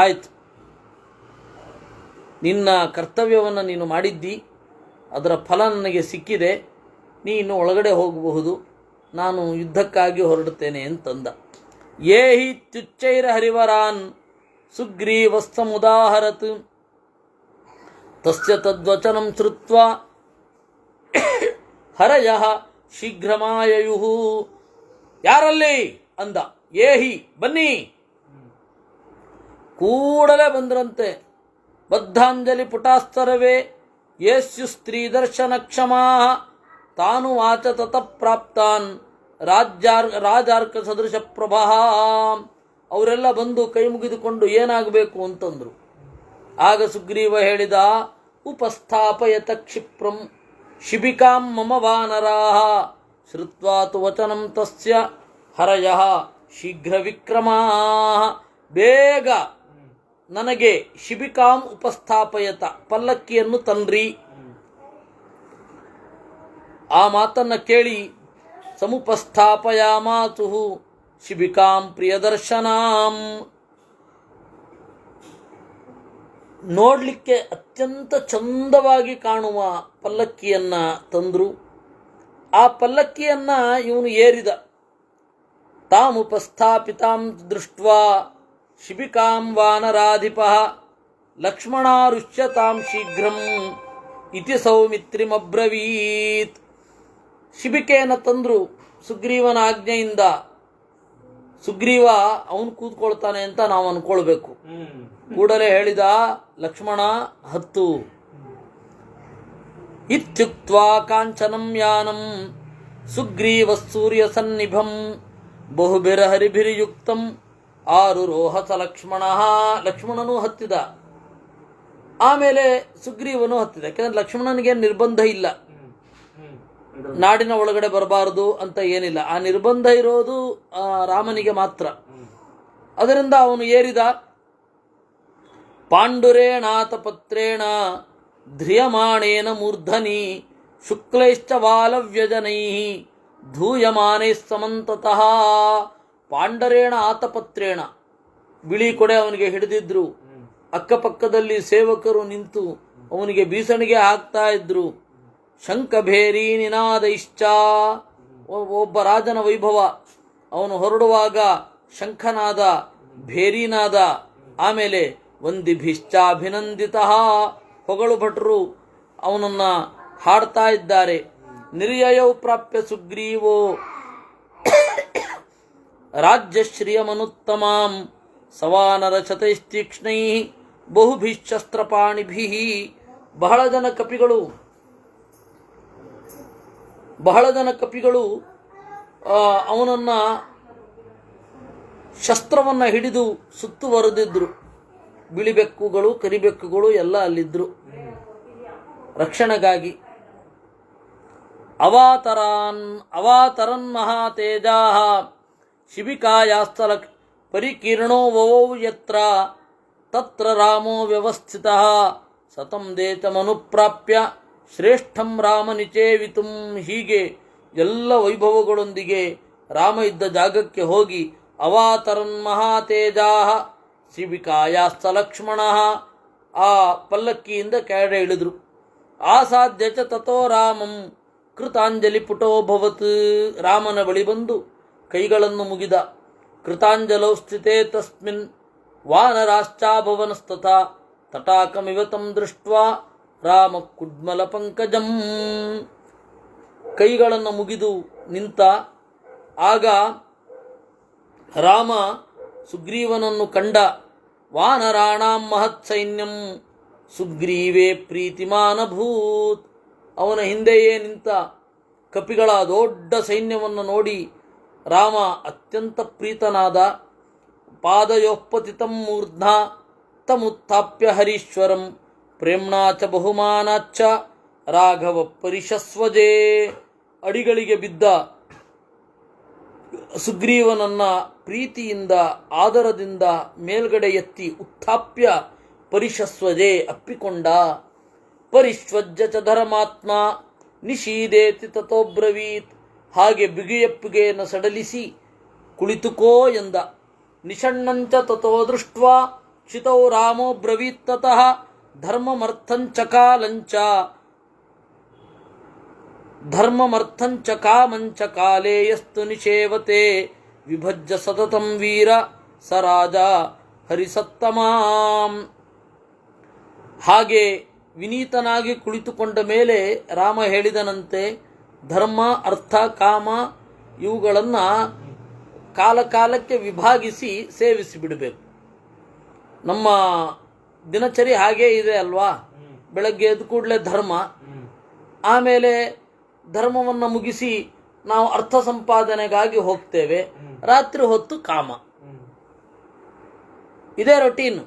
ಆಯ್ತು, ನಿನ್ನ ಕರ್ತವ್ಯವನ್ನು ನೀನು ಮಾಡಿದ್ದಿ, ಅದರ ಫಲ ನನಗೆ ಸಿಕ್ಕಿದೆ, ನೀನು ಒಳಗಡೆ ಹೋಗಬಹುದು, ನಾನು ಯುದ್ಧಕ್ಕಾಗಿ ಹೊರಡುತ್ತೇನೆ ಅಂತಂದ. ಯೇ ಹಿ ತ್ಯುಚ್ಚೈರ ಹರಿವರಾನ್ ಸುಗ್ರೀವಸ್ತಮುದಾಹರತ್ ತಸ್ಯ ತದ್ವಚನಂ ಶ್ರುತ್ವಾ ಹರಯಃ ಶೀಘ್ರಮಾಯಯುಃ. ಯಾರಲ್ಲಿ ಅಂದ. ಏಹಿ, ಬನ್ನಿ. ಕೂಡಲೇ ಬಂದ್ರಂತೆ. ಬದ್ಧಾಂಜಲಿ ಪುಟಾಸ್ತರವೇ ಯೇಸ್ಯು ಸ್ತ್ರೀ ದರ್ಶನ ಕ್ಷಮಾ ತಾನು ವಾಚ ತತ ಪ್ರಾಪ್ತಾನ್ ರಾಜಾರ್ಕ ಸದೃಶ ಪ್ರಭಾ. ಅವರೆಲ್ಲ ಬಂದು ಕೈ ಮುಗಿದುಕೊಂಡು ಏನಾಗಬೇಕು ಅಂತಂದ್ರು. ಆಗ ಸುಗ್ರೀವ ಹೇಳಿದ, ಉಪಸ್ಥಾಪಯತ ಕ್ಷಿಪ್ರಂ ಶಿಬಿಕಾಂ ಮಮ ವಾನರಾಹ ಶ್ರುತ್ವಾ ತು ವಚನಂ ತಸ್ಯ ಹರಯಃ ಶೀಘ್ರ ವಿಕ್ರಮಾ. ಬೇಗ ನನಗೆ ಶಿಬಿಕಾಂ ಉಪಸ್ಥಾಪಯತ, ಪಲ್ಲಕ್ಕಿಯನ್ನು ತನ್ರಿ. ಆ ಮಾತನ್ನು ಕೇಳಿ ಸಮುಪಸ್ಥಾಪಯಾಮಾತು ಶಿಬಿಕಾಂ ಪ್ರಿಯದರ್ಶನಾಂ. ನೋಡಲಿಕ್ಕೆ ಅತ್ಯಂತ ಚಂದವಾಗಿ ಕಾಣುವ ಪಲ್ಲಕ್ಕಿಯನ್ನ ತಂದ್ರು. ಆ ಪಲ್ಲಕ್ಕಿಯನ್ನ ಇವನು ಏರಿದ. ತಾಮುಪಸ್ಥಾಪಿತಾಂ ದೃಷ್ಟ್ವಾ ಶಿಬಿಕಾಂ ವಾನರಾಧಿಪಃ ಲಕ್ಷ್ಮಣಾರುಷ್ಯತಾಂ ಶೀಘ್ರಂ ಇತಿ ಸೌಮಿತ್ರಿಮಬ್ರವೀತ್. ಶಿಬಿಕೆಯನ್ನು ತಂದ್ರು ಸುಗ್ರೀವನ ಆಜ್ಞೆಯಿಂದ. ಸುಗ್ರೀವ ಅವನು ಕೂತ್ಕೊಳ್ತಾನೆ ಅಂತ ನಾವು ಅನ್ಕೊಳ್ಬೇಕು. ಕೂಡಲೇ ಹೇಳಿದ, ಲಕ್ಷ್ಮಣ ಹತ್ತು. ಇತ್ಯುಕ್ತ್ವಾ ಕಾಂಚನಂ ಯಾನಂ ಸುಗ್ರೀವ ಸೂರ್ಯ ಸನ್ನಿಭಂ ಬಹುಭಿರಹರಿಭಿರ್ಯುಕ್ತಂ ಆರುರೋಹಸ ಲಕ್ಷ್ಮಣ. ಲಕ್ಷ್ಮಣನೂ ಹತ್ತಿದ. ಆಮೇಲೆ ಸುಗ್ರೀವನು ಹತ್ತಿದ. ಯಾಕಂದ್ರೆ ಲಕ್ಷ್ಮಣನಿಗೆ ನಿರ್ಬಂಧ ಇಲ್ಲ, ನಾಡಿನ ಒಳಗಡೆ ಬರಬಾರದು ಅಂತ ಏನಿಲ್ಲ. ಆ ನಿರ್ಬಂಧ ಇರೋದು ರಾಮನಿಗೆ ಮಾತ್ರ. ಅದರಿಂದ ಅವನು ಏರಿದ. ಪಾಂಡುರೇಣಾತ ಪತ್ರೇಣ ಧ್ರಿಯಮಾಣೇನ ಮೂರ್ಧನಿ ಶುಕ್ಲೈಶ್ಚ ವಾಲವ್ಯಜನೈ ಧೂಯಮಾನೈ ಸಮಂತತಃ. ಪಾಂಡರೇಣ ಆತಪತ್ರೇಣ, ಬಿಳಿ ಕೊಡೆ ಅವನಿಗೆ ಹಿಡಿದಿದ್ರು. ಅಕ್ಕಪಕ್ಕದಲ್ಲಿ ಸೇವಕರು ನಿಂತು ಅವನಿಗೆ ಬೀಸಣಿಗೆ ಹಾಕ್ತಾ ಇದ್ರು. ಶಂಖಭೇರಿ ನಿನಾದೈಶ್ಚ, ಒಬ್ಬ ರಾಜನ ವೈಭವ. ಅವನು ಹೊರಡುವಾಗ ಶಂಖನಾದ, ಭೇರಿನಾದ. ಆಮೇಲೆ ವಂದಿಭಿಶ್ಚಾಭಿನಂದಿತ, ಹೊಗಳು ಭಟ್ರು ಅವನನ್ನ ಹಾಡ್ತಾ ಇದ್ದಾರೆ. ನಿರ್ಯಯೌ ಪ್ರಾಪ್ಯ ಸುಗ್ರೀವೋ ರಾಜ್ಯಶ್ರಿಯಮನುತ್ತಮಾಂ ಸವಾನರ ಶತೈಸ್ತೀಕ್ಷ್ಣೈ ಬಹುಭಿಶಸ್ತ್ರಪಾಣಿಭಿ. ಬಹಳ ಜನ ಕಪಿಗಳು ಅವನನ್ನ ಶಸ್ತ್ರವನ್ನ ಹಿಡಿದು ಸುತ್ತುವರೆದಿದ್ರು. ಬಿಳಿಬೆಕ್ಕುಗಳು, ಕರಿಬೆಕ್ಕುಗಳು ಎಲ್ಲ ಅಲ್ಲಿದ್ರು ರಕ್ಷಣೆಗಾಗಿ. ಅವಾತರನ್ ಮಹಾತೇಜಾಃ ಶಿಬಿಕಾಯಾಸ್ತಲ ಪರಿಕೀರ್ಣೋ ವವೌ ಯತ್ರ ತತ್ರ ರಾಮೋ ವ್ಯವಸ್ಥಿತಃ ಸತಂ ದೇತಮನುಪ್ರಾಪ್ಯ ಶ್ರೇಷ್ಠಂ ರಾಮ ನಿಚೇವಿತುಂ. ಹೀಗೆ ಎಲ್ಲ ವೈಭವಗಳೊಂದಿಗೆ ರಾಮ ಇದ್ದ ಜಾಗಕ್ಕೆ ಹೋಗಿ ಅವಾತರನ್ ಮಹಾತೇಜಾಃ ಶಿಬಿಕಾಯಾಸ್ತ ಲಕ್ಷ್ಮಣ, ಆ ಪಲ್ಲಕ್ಕಿಯಿಂದ ಕೆಳಗೆ ಇಳಿದ್ರು. ಆಸಾಧ್ಯ ಚ ತಥೋ ರಾಮಂ ಕೃತಾಂಜಲಿ ಪುಟೋಭವತ್. ರಾಮನ ಬಳಿ ಬಂದು ಕೈಗಳನ್ನು ಮುಗಿದ. ಕೃತಾಂಜಲೌ ಸ್ಥಿತೇ ತಸ್ಮಿನ್ ವಾನರಾಶ್ಚಾಭವನಸ್ತಥಾ ತಟಾಕಮಿವ ತಂ ದೃಷ್ಟ್ವಾ ರಾಮ ಕುಡ್ಮಲ ಪಂಕಜಂ. ಕೈಗಳನ್ನು ಮುಗಿದು ನಿಂತ. ಆಗ ರಾಮ ಸುಗ್ರೀವನನ್ನು ಕಂಡ. ವಾನರಾಣಾಂ ಮಹತ್ ಸೈನ್ಯಂ ಸುಗ್ರೀವೇ ಪ್ರೀತಿಮಾನಭೂತ್. ಅವನ ಹಿಂದೆಯೇ ನಿಂತ ಕಪಿಗಳ ದೊಡ್ಡ ಸೈನ್ಯವನ್ನು ನೋಡಿ ರಾಮ ಅತ್ಯಂತ ಪ್ರೀತನಾದ. ಪಾದಯೋಪತಿತಂ ಮೂರ್ಧ್ನಾ ತಮುತ್ಥಾಪ್ಯ ಹರೀಶ್ವರಂ ಪ್ರೇಮ್ಣಾ ಚ ಬಹುಮಾನಾಚ್ಚ ರಾಘವ ಪರಿಶಸ್ವಜೇ. ಅಡಿಗಳಿಗೆ ಬಿದ್ದ ಸುಗ್ರೀವನನ್ನ ಪ್ರೀತಿಯಿಂದ ಆದರದಿಂದ ಮೇಲ್ಗಡೆ ಎತ್ತಿ ಉತ್ಥಾಪ್ಯ ಪರಿಶಸ್ವಜೇ ಅಪ್ಪಿಕೊಂಡ. ಪರಿಶ್ವಜ್ಯ ಚ ಧರ್ಮಾತ್ಮ ನಿಶೀದೇತಿ ತಥೋಬ್ರವೀತ್. ಹಾಗೆ ಬಿಗಿಯಪ್ಪಿಗೆಯನ್ನು ಸಡಲಿಸಿ ಕುಳಿತುಕೋ ಎಂದ. ನಿಷಣ್ಣಂಚ ತಥೋ ದೃಷ್ಟ್ವಾ ಕ್ಷಿತೌ ರಾಮೋ ಬ್ರವೀತ್ ತತಃ ಧರ್ಮಮರ್ಥಂಚ ಕಾಮಂಚ ಕಾಲೇ ಯಸ್ತು ನಿಷೇವತೆ ವಿಭಜ್ಯ ಸತತಂ ವೀರ ಸ ರಾಜ ಹರಿಸತ್ತಮಾಂ. ಹಾಗೆ ವಿನೀತನಾಗಿ ಕುಳಿತುಕೊಂಡ ಮೇಲೆ ರಾಮ ಹೇಳಿದನಂತೆ, ಧರ್ಮ ಅರ್ಥ ಕಾಮ ಇವುಗಳನ್ನು ಕಾಲಕಾಲಕ್ಕೆ ವಿಭಾಗಿಸಿ ಸೇವಿಸಿ ಬಿಡಬೇಕು. ನಮ್ಮ ದಿನಚರಿ ಹಾಗೇ ಇದೆ ಅಲ್ವಾ. ಬೆಳಗ್ಗೆ ಎದ್ದು ಕೂಡಲೇ ಧರ್ಮ, ಆಮೇಲೆ ಧರ್ಮವನ್ನು ಮುಗಿಸಿ ನಾವು ಅರ್ಥ ಸಂಪಾದನೆಗಾಗಿ ಹೋಗ್ತೇವೆ. ರಾತ್ರಿ ಹೊತ್ತು ಕಾಮ. ಇದೇ ರೊಟೀನ್.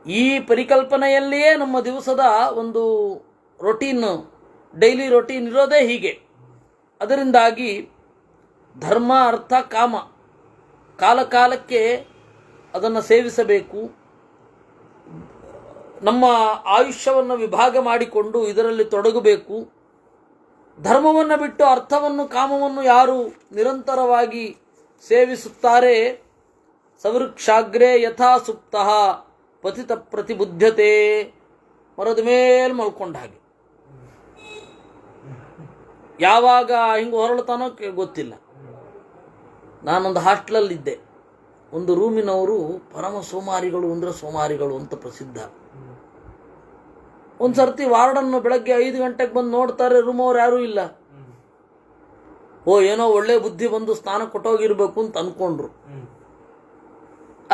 ಈ ಪರಿಕಲ್ಪನೆಯಲ್ಲಿಯೇ ನಮ್ಮ ದಿವಸದ ಒಂದು ರೊಟೀನ್, ಡೈಲಿ ರೊಟೀನ್ ಇರೋದೇ ಹೀಗೆ. ಅದರಿಂದಾಗಿ ಧರ್ಮ ಅರ್ಥ ಕಾಮ ಕಾಲಕಾಲಕ್ಕೆ ಅದನ್ನು ಸೇವಿಸಬೇಕು. ನಮ್ಮ ಆಯುಷ್ಯವನ್ನು ವಿಭಾಗ ಮಾಡಿಕೊಂಡು ಇದರಲ್ಲಿ ತೊಡಗಬೇಕು. ಧರ್ಮವನ್ನು ಬಿಟ್ಟು ಅರ್ಥವನ್ನು ಕಾಮವನ್ನು ಯಾರು ನಿರಂತರವಾಗಿ ಸೇವಿಸುತ್ತಾರೆ, ಸವೃಕ್ಷಾಗ್ರೇ ಯಥಾ ಸುಪ್ತಃ ಪತಿತ ಪ್ರತಿಬುದ್ಧತೆ. ಮರದ ಮೇಲೆ ಮಲ್ಕೊಂಡ ಹಾಗೆ. ಯಾವಾಗ ಹಿಂಗೆ ಹೊರಳ್ತಾನೋ ಗೊತ್ತಿಲ್ಲ. ನಾನೊಂದು ಹಾಸ್ಟೆಲಲ್ಲಿದ್ದೆ. ಒಂದು ರೂಮಿನವರು ಪರಮ ಸೋಮಾರಿಗಳು ಅಂದರೆ ಸೋಮಾರಿಗಳು ಅಂತ ಪ್ರಸಿದ್ಧ. ಒಂದು ಸರ್ತಿ ವಾರ್ಡನ್ನು ಬೆಳಗ್ಗೆ 5 ಗಂಟೆಗೆ ಬಂದು ನೋಡ್ತಾರೆ, ರೂಮ್ ಅವ್ರು ಯಾರೂ ಇಲ್ಲ. ಏನೋ ಒಳ್ಳೆ ಬುದ್ಧಿ ಬಂದು ಸ್ನಾನ ಕೊಟ್ಟೋಗಿರ್ಬೇಕು ಅಂತ ಅನ್ಕೊಂಡ್ರು.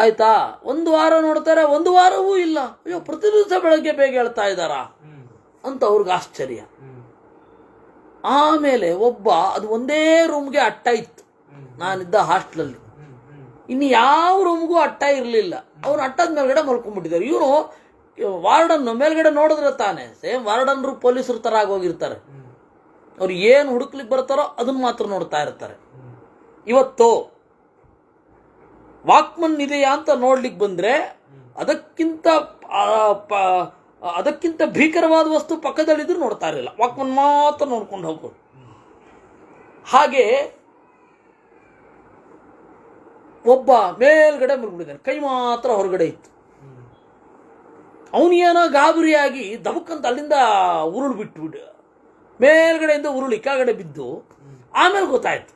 ಆಯ್ತಾ, ಒಂದು ವಾರ ನೋಡ್ತಾರೆ, ಒಂದು ವಾರವೂ ಇಲ್ಲ. ಅಯ್ಯೋ, ಪ್ರತಿ ದಿವಸ ಬೆಳಗ್ಗೆ ಬೇಗ ಹೇಳ್ತಾ ಇದ್ದಾರಾ ಅಂತ ಅವ್ರಿಗೆ ಆಶ್ಚರ್ಯ. ಆಮೇಲೆ ಅದು ಒಂದೇ ರೂಮ್ಗೆ ಅಟ್ಟ ಇತ್ತು ನಾನಿದ್ದ ಹಾಸ್ಟೆಲಲ್ಲಿ. ಇನ್ನು ಯಾವ ರೂಮ್ಗೂ ಅಟ್ಟ ಇರಲಿಲ್ಲ. ಅವ್ರು ಅಟ್ಟದ ಮೇಲ್ಗಡೆ ಮಲ್ಕೊಂಡ್ಬಿಟ್ಟಿದ್ದಾರೆ. ಇವನು ವಾರ್ಡನ್ ಮೇಲ್ಗಡೆ ನೋಡಿದ್ರೆ ತಾನೆ ಸೇಮ್ ವಾರ್ಡನ್ರು ಪೊಲೀಸರು ತರ ಆಗೋಗಿರ್ತಾರೆ. ಅವ್ರು ಏನು ಹುಡುಕ್ಲಿಕ್ಕೆ ಬರ್ತಾರೋ ಅದನ್ನ ಮಾತ್ರ ನೋಡ್ತಾ ಇರ್ತಾರೆ. ಇವತ್ತು ವಾಕ್ಮನ್ ಇದೆಯಾ ಅಂತ ನೋಡ್ಲಿಕ್ಕೆ ಬಂದ್ರೆ ಅದಕ್ಕಿಂತ ಭೀಕರವಾದ ವಸ್ತು ಪಕ್ಕದಲ್ಲಿದ್ರು ನೋಡ್ತಾ ಇರಲಿಲ್ಲ. ವಾಕ್ಮನ್ ಮಾತ್ರ ನೋಡ್ಕೊಂಡು ಹೋಗೋದು. ಹಾಗೆ ಒಬ್ಬ ಮೇಲ್ಗಡೆ ಮುರುಗಿದ್ದಾನೆ, ಕೈ ಮಾತ್ರ ಹೊರಗಡೆ ಇತ್ತು. ಅವನೇನೋ ಗಾಬರಿಯಾಗಿ ದಬಕ್ಕಂತ ಅಲ್ಲಿಂದ ಉರುಳು ಬಿಟ್ಬಿಟ್ಟು ಮೇಲ್ಗಡೆಯಿಂದ ಉರುಳಿ ಕೆಳಗಡೆ ಬಿದ್ದು ಆಮೇಲೆ ಗೊತ್ತಾಯ್ತು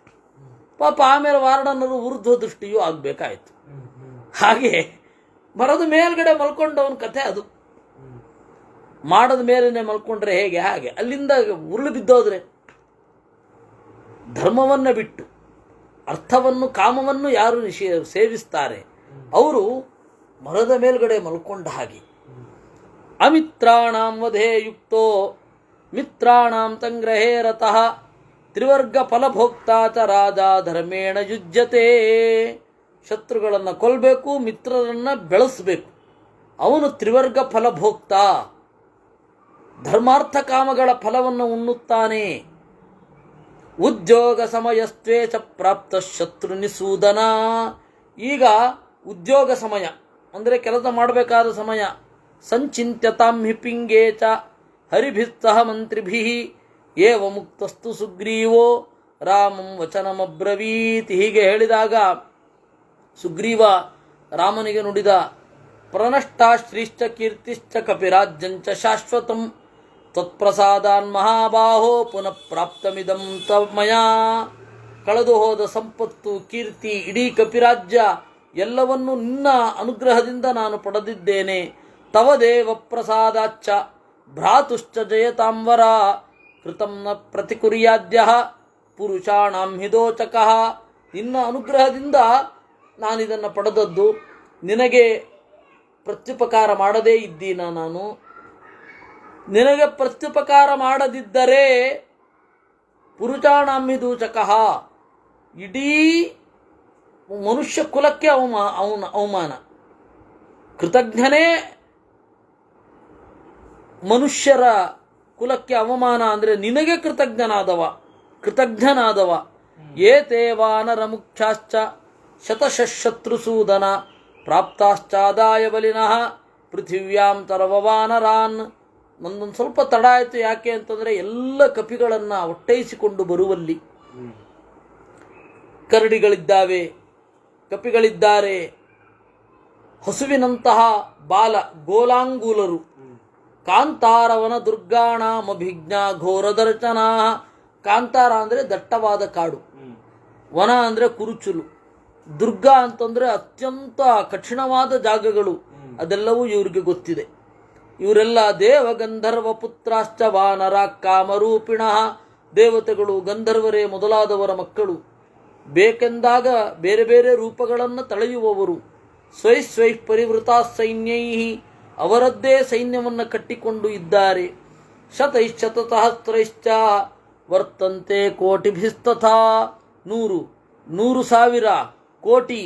ಪಾಪ. ಆಮೇಲೆ ವಾರ್ಡನ್ನರು ಊರ್ಧ್ವ ದೃಷ್ಟಿಯೂ ಆಗಬೇಕಾಯ್ತು. ಹಾಗೆ ಮರದ ಮೇಲ್ಗಡೆ ಮಲ್ಕೊಂಡವನ ಕಥೆ ಅದು. ಮಾಡದ ಮೇಲೇನೆ ಮಲ್ಕೊಂಡ್ರೆ ಹೇಗೆ ಹಾಗೆ ಅಲ್ಲಿಂದ ಉರುಳು ಬಿದ್ದೋದ್ರೆ. ಧರ್ಮವನ್ನು ಬಿಟ್ಟು ಅರ್ಥವನ್ನು ಕಾಮವನ್ನು ಯಾರು ಸೇವಿಸ್ತಾರೆ ಅವರು ಮರದ ಮೇಲ್ಗಡೆ ಮಲ್ಕೊಂಡ ಹಾಗೆ. ಅಮಿತ್ರಾಣಾಂ ವಧೇ ಯುಕ್ತೋ ಮಿತ್ರಾಣಾಂ ಸಂಗ್ರಹೇ ರತಃ ತ್ರಿವರ್ಗ ಫಲಭೋಕ್ತಾ ಚ ರಾಜ ಧರ್ಮೇಣ ಯುಜ್ಯತೆ. ಶತ್ರುಗಳನ್ನು ಕೊಲ್ಲಬೇಕು, ಮಿತ್ರರನ್ನು ಬೆಳೆಸಬೇಕು. ಅವನು ತ್ರಿವರ್ಗ ಫಲಭೋಕ್ತ, ಧರ್ಮಾರ್ಥ ಕಾಮಗಳ ಫಲವನ್ನು ಉಣ್ಣುತ್ತಾನೆ. ಉದ್ಯೋಗ ಸಮಯಸ್ತ್ವೇ ಚ ಪ್ರಾಪ್ತ ಶತ್ರು ನಿಸೂದನ. ಈಗ ಉದ್ಯೋಗ ಸಮಯ ಅಂದರೆ ಕೆಲಸ ಮಾಡಬೇಕಾದ ಸಮಯ. ಸಂಚಿಂತ್ಯತಾಂ ಹಿ ಪಿಂಗೇ ಚ ಹರಿಭಿಸ್ಸಹ ಮಂತ್ರಿಭಿಃ ಏವ ಮುಕ್ತಸ್ತು ಸುಗ್ರೀವೋ ರಾಮಂ ವಚನಮಬ್ರವೀತ್. ಹೀಗೆ ಹೇಳಿದಾಗ ಸುಗ್ರೀವ ರಾಮನಿಗೆ ನುಡಿದ, ಪ್ರನಷ್ಟಾಶ್ರೀಶ್ಚ ಕೀರ್ತಿಶ್ಚ ಕಪಿರಾಜ್ಯಂಚ ಶಾಶ್ವತಂ ತತ್ಪ್ರಸಾದಾನ್ ಮಹಾಬಾಹೋ ಪುನಃ ಪ್ರಾಪ್ತಮಿದಂ ಮಯಾ. ಕಳೆದು ಹೋದ ಸಂಪತ್ತು, ಕೀರ್ತಿ, ಇಡೀ ಕಪಿರಾಜ್ಯ ಎಲ್ಲವನ್ನು ನಿನ್ನ ಅನುಗ್ರಹದಿಂದ ನಾನು ಪಡೆದಿದ್ದೇನೆ. ತವ ದೇವ ಪ್ರಸಾದಾಚ್ಚ ಭ್ರಾತುಶ್ಚ ಜಯತಾಂವರ ಕೃತಂ ನ ಪ್ರತಿಕುರ್ಯಾದ್ಯ ಪುರುಷಾಣಾಂ ಹಿದೋಚಕಃ. ನಿನ್ನ ಅನುಗ್ರಹದಿಂದ ನಾನಿದನ್ನು ಪಡೆದದ್ದು. ನಿನಗೆ ಪ್ರತ್ಯುಪಕಾರ ಮಾಡದೇ ಇದ್ದೀನ ನಾನು. ನಿನಗೆ ಪ್ರತ್ಯುಪಕಾರ ಮಾಡದಿದ್ದರೆ ಪುರುಷಾಣಾಂ ಹಿದೋಚಕಃ, ಇಡೀ ಮನುಷ್ಯ ಕುಲಕ್ಕೆ ಅವಮಾನ. ಕೃತಜ್ಞನೇ ಮನುಷ್ಯರ ಕುಲಕ್ಕೆ ಅವಮಾನ ಅಂದರೆ ನಿನಗೆ ಕೃತಜ್ಞನಾದವ. ಏತೇ ವಾನರ ಮುಖ್ಯಾಶ್ಚ ಶತಶತ್ರುಸೂದನ ಪ್ರಾಪ್ತಾಶ್ಚಾದಾಯ ಬಲಿನಃ ಪೃಥಿವ್ಯಾಂ ತರವವಾನರಾನ್. ಒಂದೊಂದು ಸ್ವಲ್ಪ ತಡ ಆಯಿತು. ಯಾಕೆ ಅಂತಂದರೆ ಎಲ್ಲ ಕಪಿಗಳನ್ನು ಒಟ್ಟೈಸಿಕೊಂಡು ಬರುವಲ್ಲಿ ಕರಡಿಗಳಿದ್ದಾವೆ, ಕಪಿಗಳಿದ್ದಾರೆ, ಹಸುವಿನಂತಹ ಬಾಲ ಗೋಲಾಂಗೂಲರು, ಕಾಂತಾರವನ ದುರ್ಗಾಣಾಮಭಿಜ್ಞ ಘೋರದರ್ಶನ. ಕಾಂತಾರ ಅಂದರೆ ದಟ್ಟವಾದ ಕಾಡು, ವನ ಅಂದರೆ ಕುರುಚುಲು, ದುರ್ಗಾ ಅಂತಂದರೆ ಅತ್ಯಂತ ಕಠಿಣವಾದ ಜಾಗಗಳು. ಅದೆಲ್ಲವೂ ಇವರಿಗೆ ಗೊತ್ತಿದೆ. ಇವರೆಲ್ಲ ದೇವಗಂಧರ್ವ ಪುತ್ರಾಶ್ಚ ವಾನರ ಕಾಮರೂಪಿಣ. ದೇವತೆಗಳು, ಗಂಧರ್ವರೇ ಮೊದಲಾದವರ ಮಕ್ಕಳು. ಬೇಕೆಂದಾಗ ಬೇರೆ ಬೇರೆ ರೂಪಗಳನ್ನು ತಳೆಯುವವರು. ಸ್ವೈ ಪರಿವೃತ ಸೈನ್ಯೈ, ಅವರದ್ದೇ ಸೈನ್ಯವನ್ನು ಕಟ್ಟಿಕೊಂಡು ಇದ್ದಾರೆ. ಶತೈಶ್ಚತಸಹಸ್ರೈಶ್ಚ ವರ್ತಂತೆ ಕೋಟಿಭಿಸ್ತಥಾ. 100,000 ಕೋಟಿ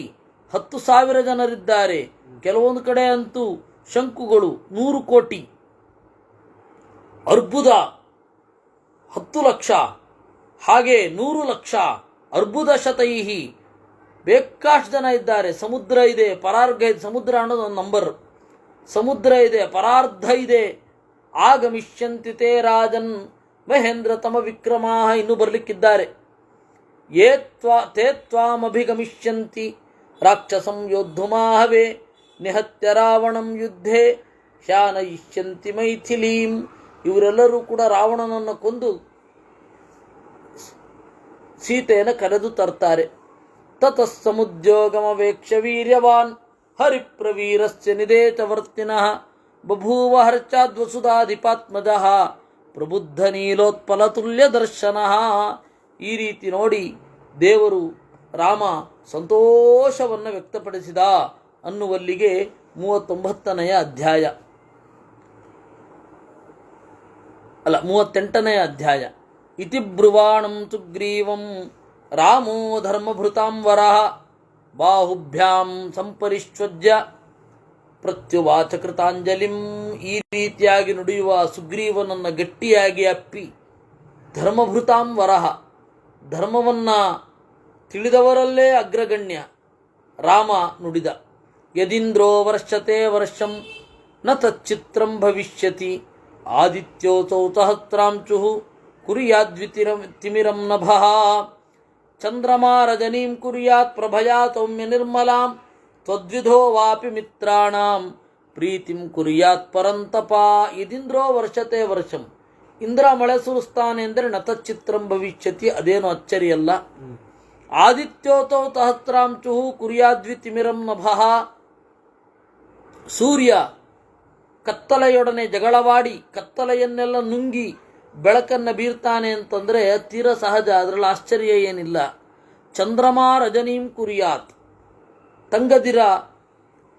10,000 ಜನರಿದ್ದಾರೆ. ಕೆಲವೊಂದು ಕಡೆ ಅಂತೂ ಶಂಕುಗಳು 100 ಕೋಟಿ. ಅರ್ಬುದ 10 ಲಕ್ಷ, ಹಾಗೆ 100 ಲಕ್ಷ. ಅರ್ಬುದ ಶತೈಹಿ, ಬೇಕಾಷ್ಟು ಜನ ಇದ್ದಾರೆ. ಸಮುದ್ರ ಇದೆ, ಪರಾರ್ಧ ಇದೆ. ಸಮುದ್ರ ಅನ್ನೋದು ಒಂದು ನಂಬರ್. ಸಮುದ್ರ ಇದೆ, ಪರಾರ್ಧ ಇದೆ. ಆಗಮಿಷ್ಯಂತಿ ತೇ ರಾಜನ್ ಮಹೇಂದ್ರ ತಮ ವಿಕ್ರಮಾ. ಇನ್ನೂ ಬರಲಿಕ್ಕಿದ್ದಾರೆ. ತೇ ತ್ವಾಮಭಿಗಮಿಷ್ಯಂತಿ ರಾಕ್ಷಸಂ ಯೋದ್ಧುಮಾಹವೇ ನಿಹತ್ಯ ರಾವಣಂ ಯುದ್ಧೇ ಶಾನಯಿಷ್ಯಂತಿ ಮೈಥಿಲೀಂ. ಇವರೆಲ್ಲರೂ ಕೂಡ ರಾವಣನನ್ನು ಕೊಂದು ಸೀತೆಯನ್ನು ಕರೆದು ತರ್ತಾರೆ. ತತಃ ಸಮುದ್ಯೋಗಮವೇಕ್ಷ ವೀರ್ಯವಾನ್ ಹರಿಪ್ರವೀರಸ್ಯ ನಿದೇತವರ್ತಿನಃ ಬಭೂವ ಹರ್ಚಾದ್ವಸುಧಾಧಿಪಾತ್ಮಜಃ ಪ್ರಬುದ್ಧ ನೀಲೋತ್ಪಲತುಲ್ಯ ದರ್ಶನಃ. ಈ ರೀತಿ ನೋಡಿ ದೇವರು ರಾಮ ಸಂತೋಷವನ್ನು ವ್ಯಕ್ತಪಡಿಸಿದ ಅನ್ನುವಲ್ಲಿಗೆ 38ನೇ ಅಧ್ಯಾಯ 38ನೇ ಅಧ್ಯಾಯ. ಇತಿ ಬ್ರುವಾಣಂ ಸುಗ್ರೀವಂ ರಾಮೋ ಧರ್ಮಭೃತಾಂವರಃ ಬಾಹುಭ್ಯಾಂ ಸಂಪರಿಶ್ವಜ್ಯ ಪ್ರತ್ಯುವಾಚ ಕೃತಾಂಜಲಿಂ. ಈ ರೀತಿಯಾಗಿ ನುಡಿಯುವ ಸುಗ್ರೀವನನ್ನು ಗಟ್ಟಿಯಾಗಿ ಅಪ್ಪಿ, ಧರ್ಮಭೃತಾಂವರಃ, ಧರ್ಮವನ್ನು ತಿಳಿದವರಲ್ಲೇ ಅಗ್ರಗಣ್ಯ ರಾಮ ನುಡಿದ. ಯದಿಂದ್ರೋ ವರ್ಷತೆ ವರ್ಷಂ ನ ತಚ್ಚಿತ್ರಂ ಭವಿಷ್ಯತಿ ಆದಿತ್ಯೋಸೌ ಸಹಸ್ರಾಂಶುಃ ಕುರ್ಯಾದ್ವಿತಿಮಿರಂ ನಭಃ ಚಂದ್ರಮಾ ರಜನೀಂ ಕುರ್ಯಾತ್ ಪ್ರಭಯಾ ಸೌಮ್ಯ ನಿರ್ಮಲಾಂ ತ್ವದ್ವಿಧೋ ವಾಪಿ ಮಿತ್ರಾಣಾಂ ಪ್ರೀತಿಂ ಕುರ್ಯಾತ್ ಪರಂತಪ. ಯದಿಂದ್ರೋ ವರ್ಷತೆ ವರ್ಷಂ, ಇಂದ್ರ ಮಳೆ ಸುರಿಸ್ತಾನೆ ಅಂದರೆ ನತಚ್ಚಿತ್ರಂ ಭವಿಷ್ಯತಿ, ಅದೇನು ಅಚ್ಚರಿಯಲ್ಲ. ಆದಿತ್ಯೋತೌ ಸಹಸ್ರಾಂಶು ಕುರ್ಯಾದ್ವಿತಿಮಿರಂ ನಭಃ, ಸೂರ್ಯ ಕತ್ತಲೆಯೊಡನೆ ಜಗಳವಾಡಿ ಕತ್ತಲೆಯನ್ನೆಲ್ಲ ನುಂಗಿ ಬೆಳಕನ್ನು ಬೀರ್ತಾನೆ ಅಂತಂದರೆ ತೀರ ಸಹಜ, ಅದರಲ್ಲಿ ಆಶ್ಚರ್ಯ ಏನಿಲ್ಲ. ಚಂದ್ರಮಾ ರಜನೀಂ ಕುರ್ಯಾತ್, ತಂಗದಿರ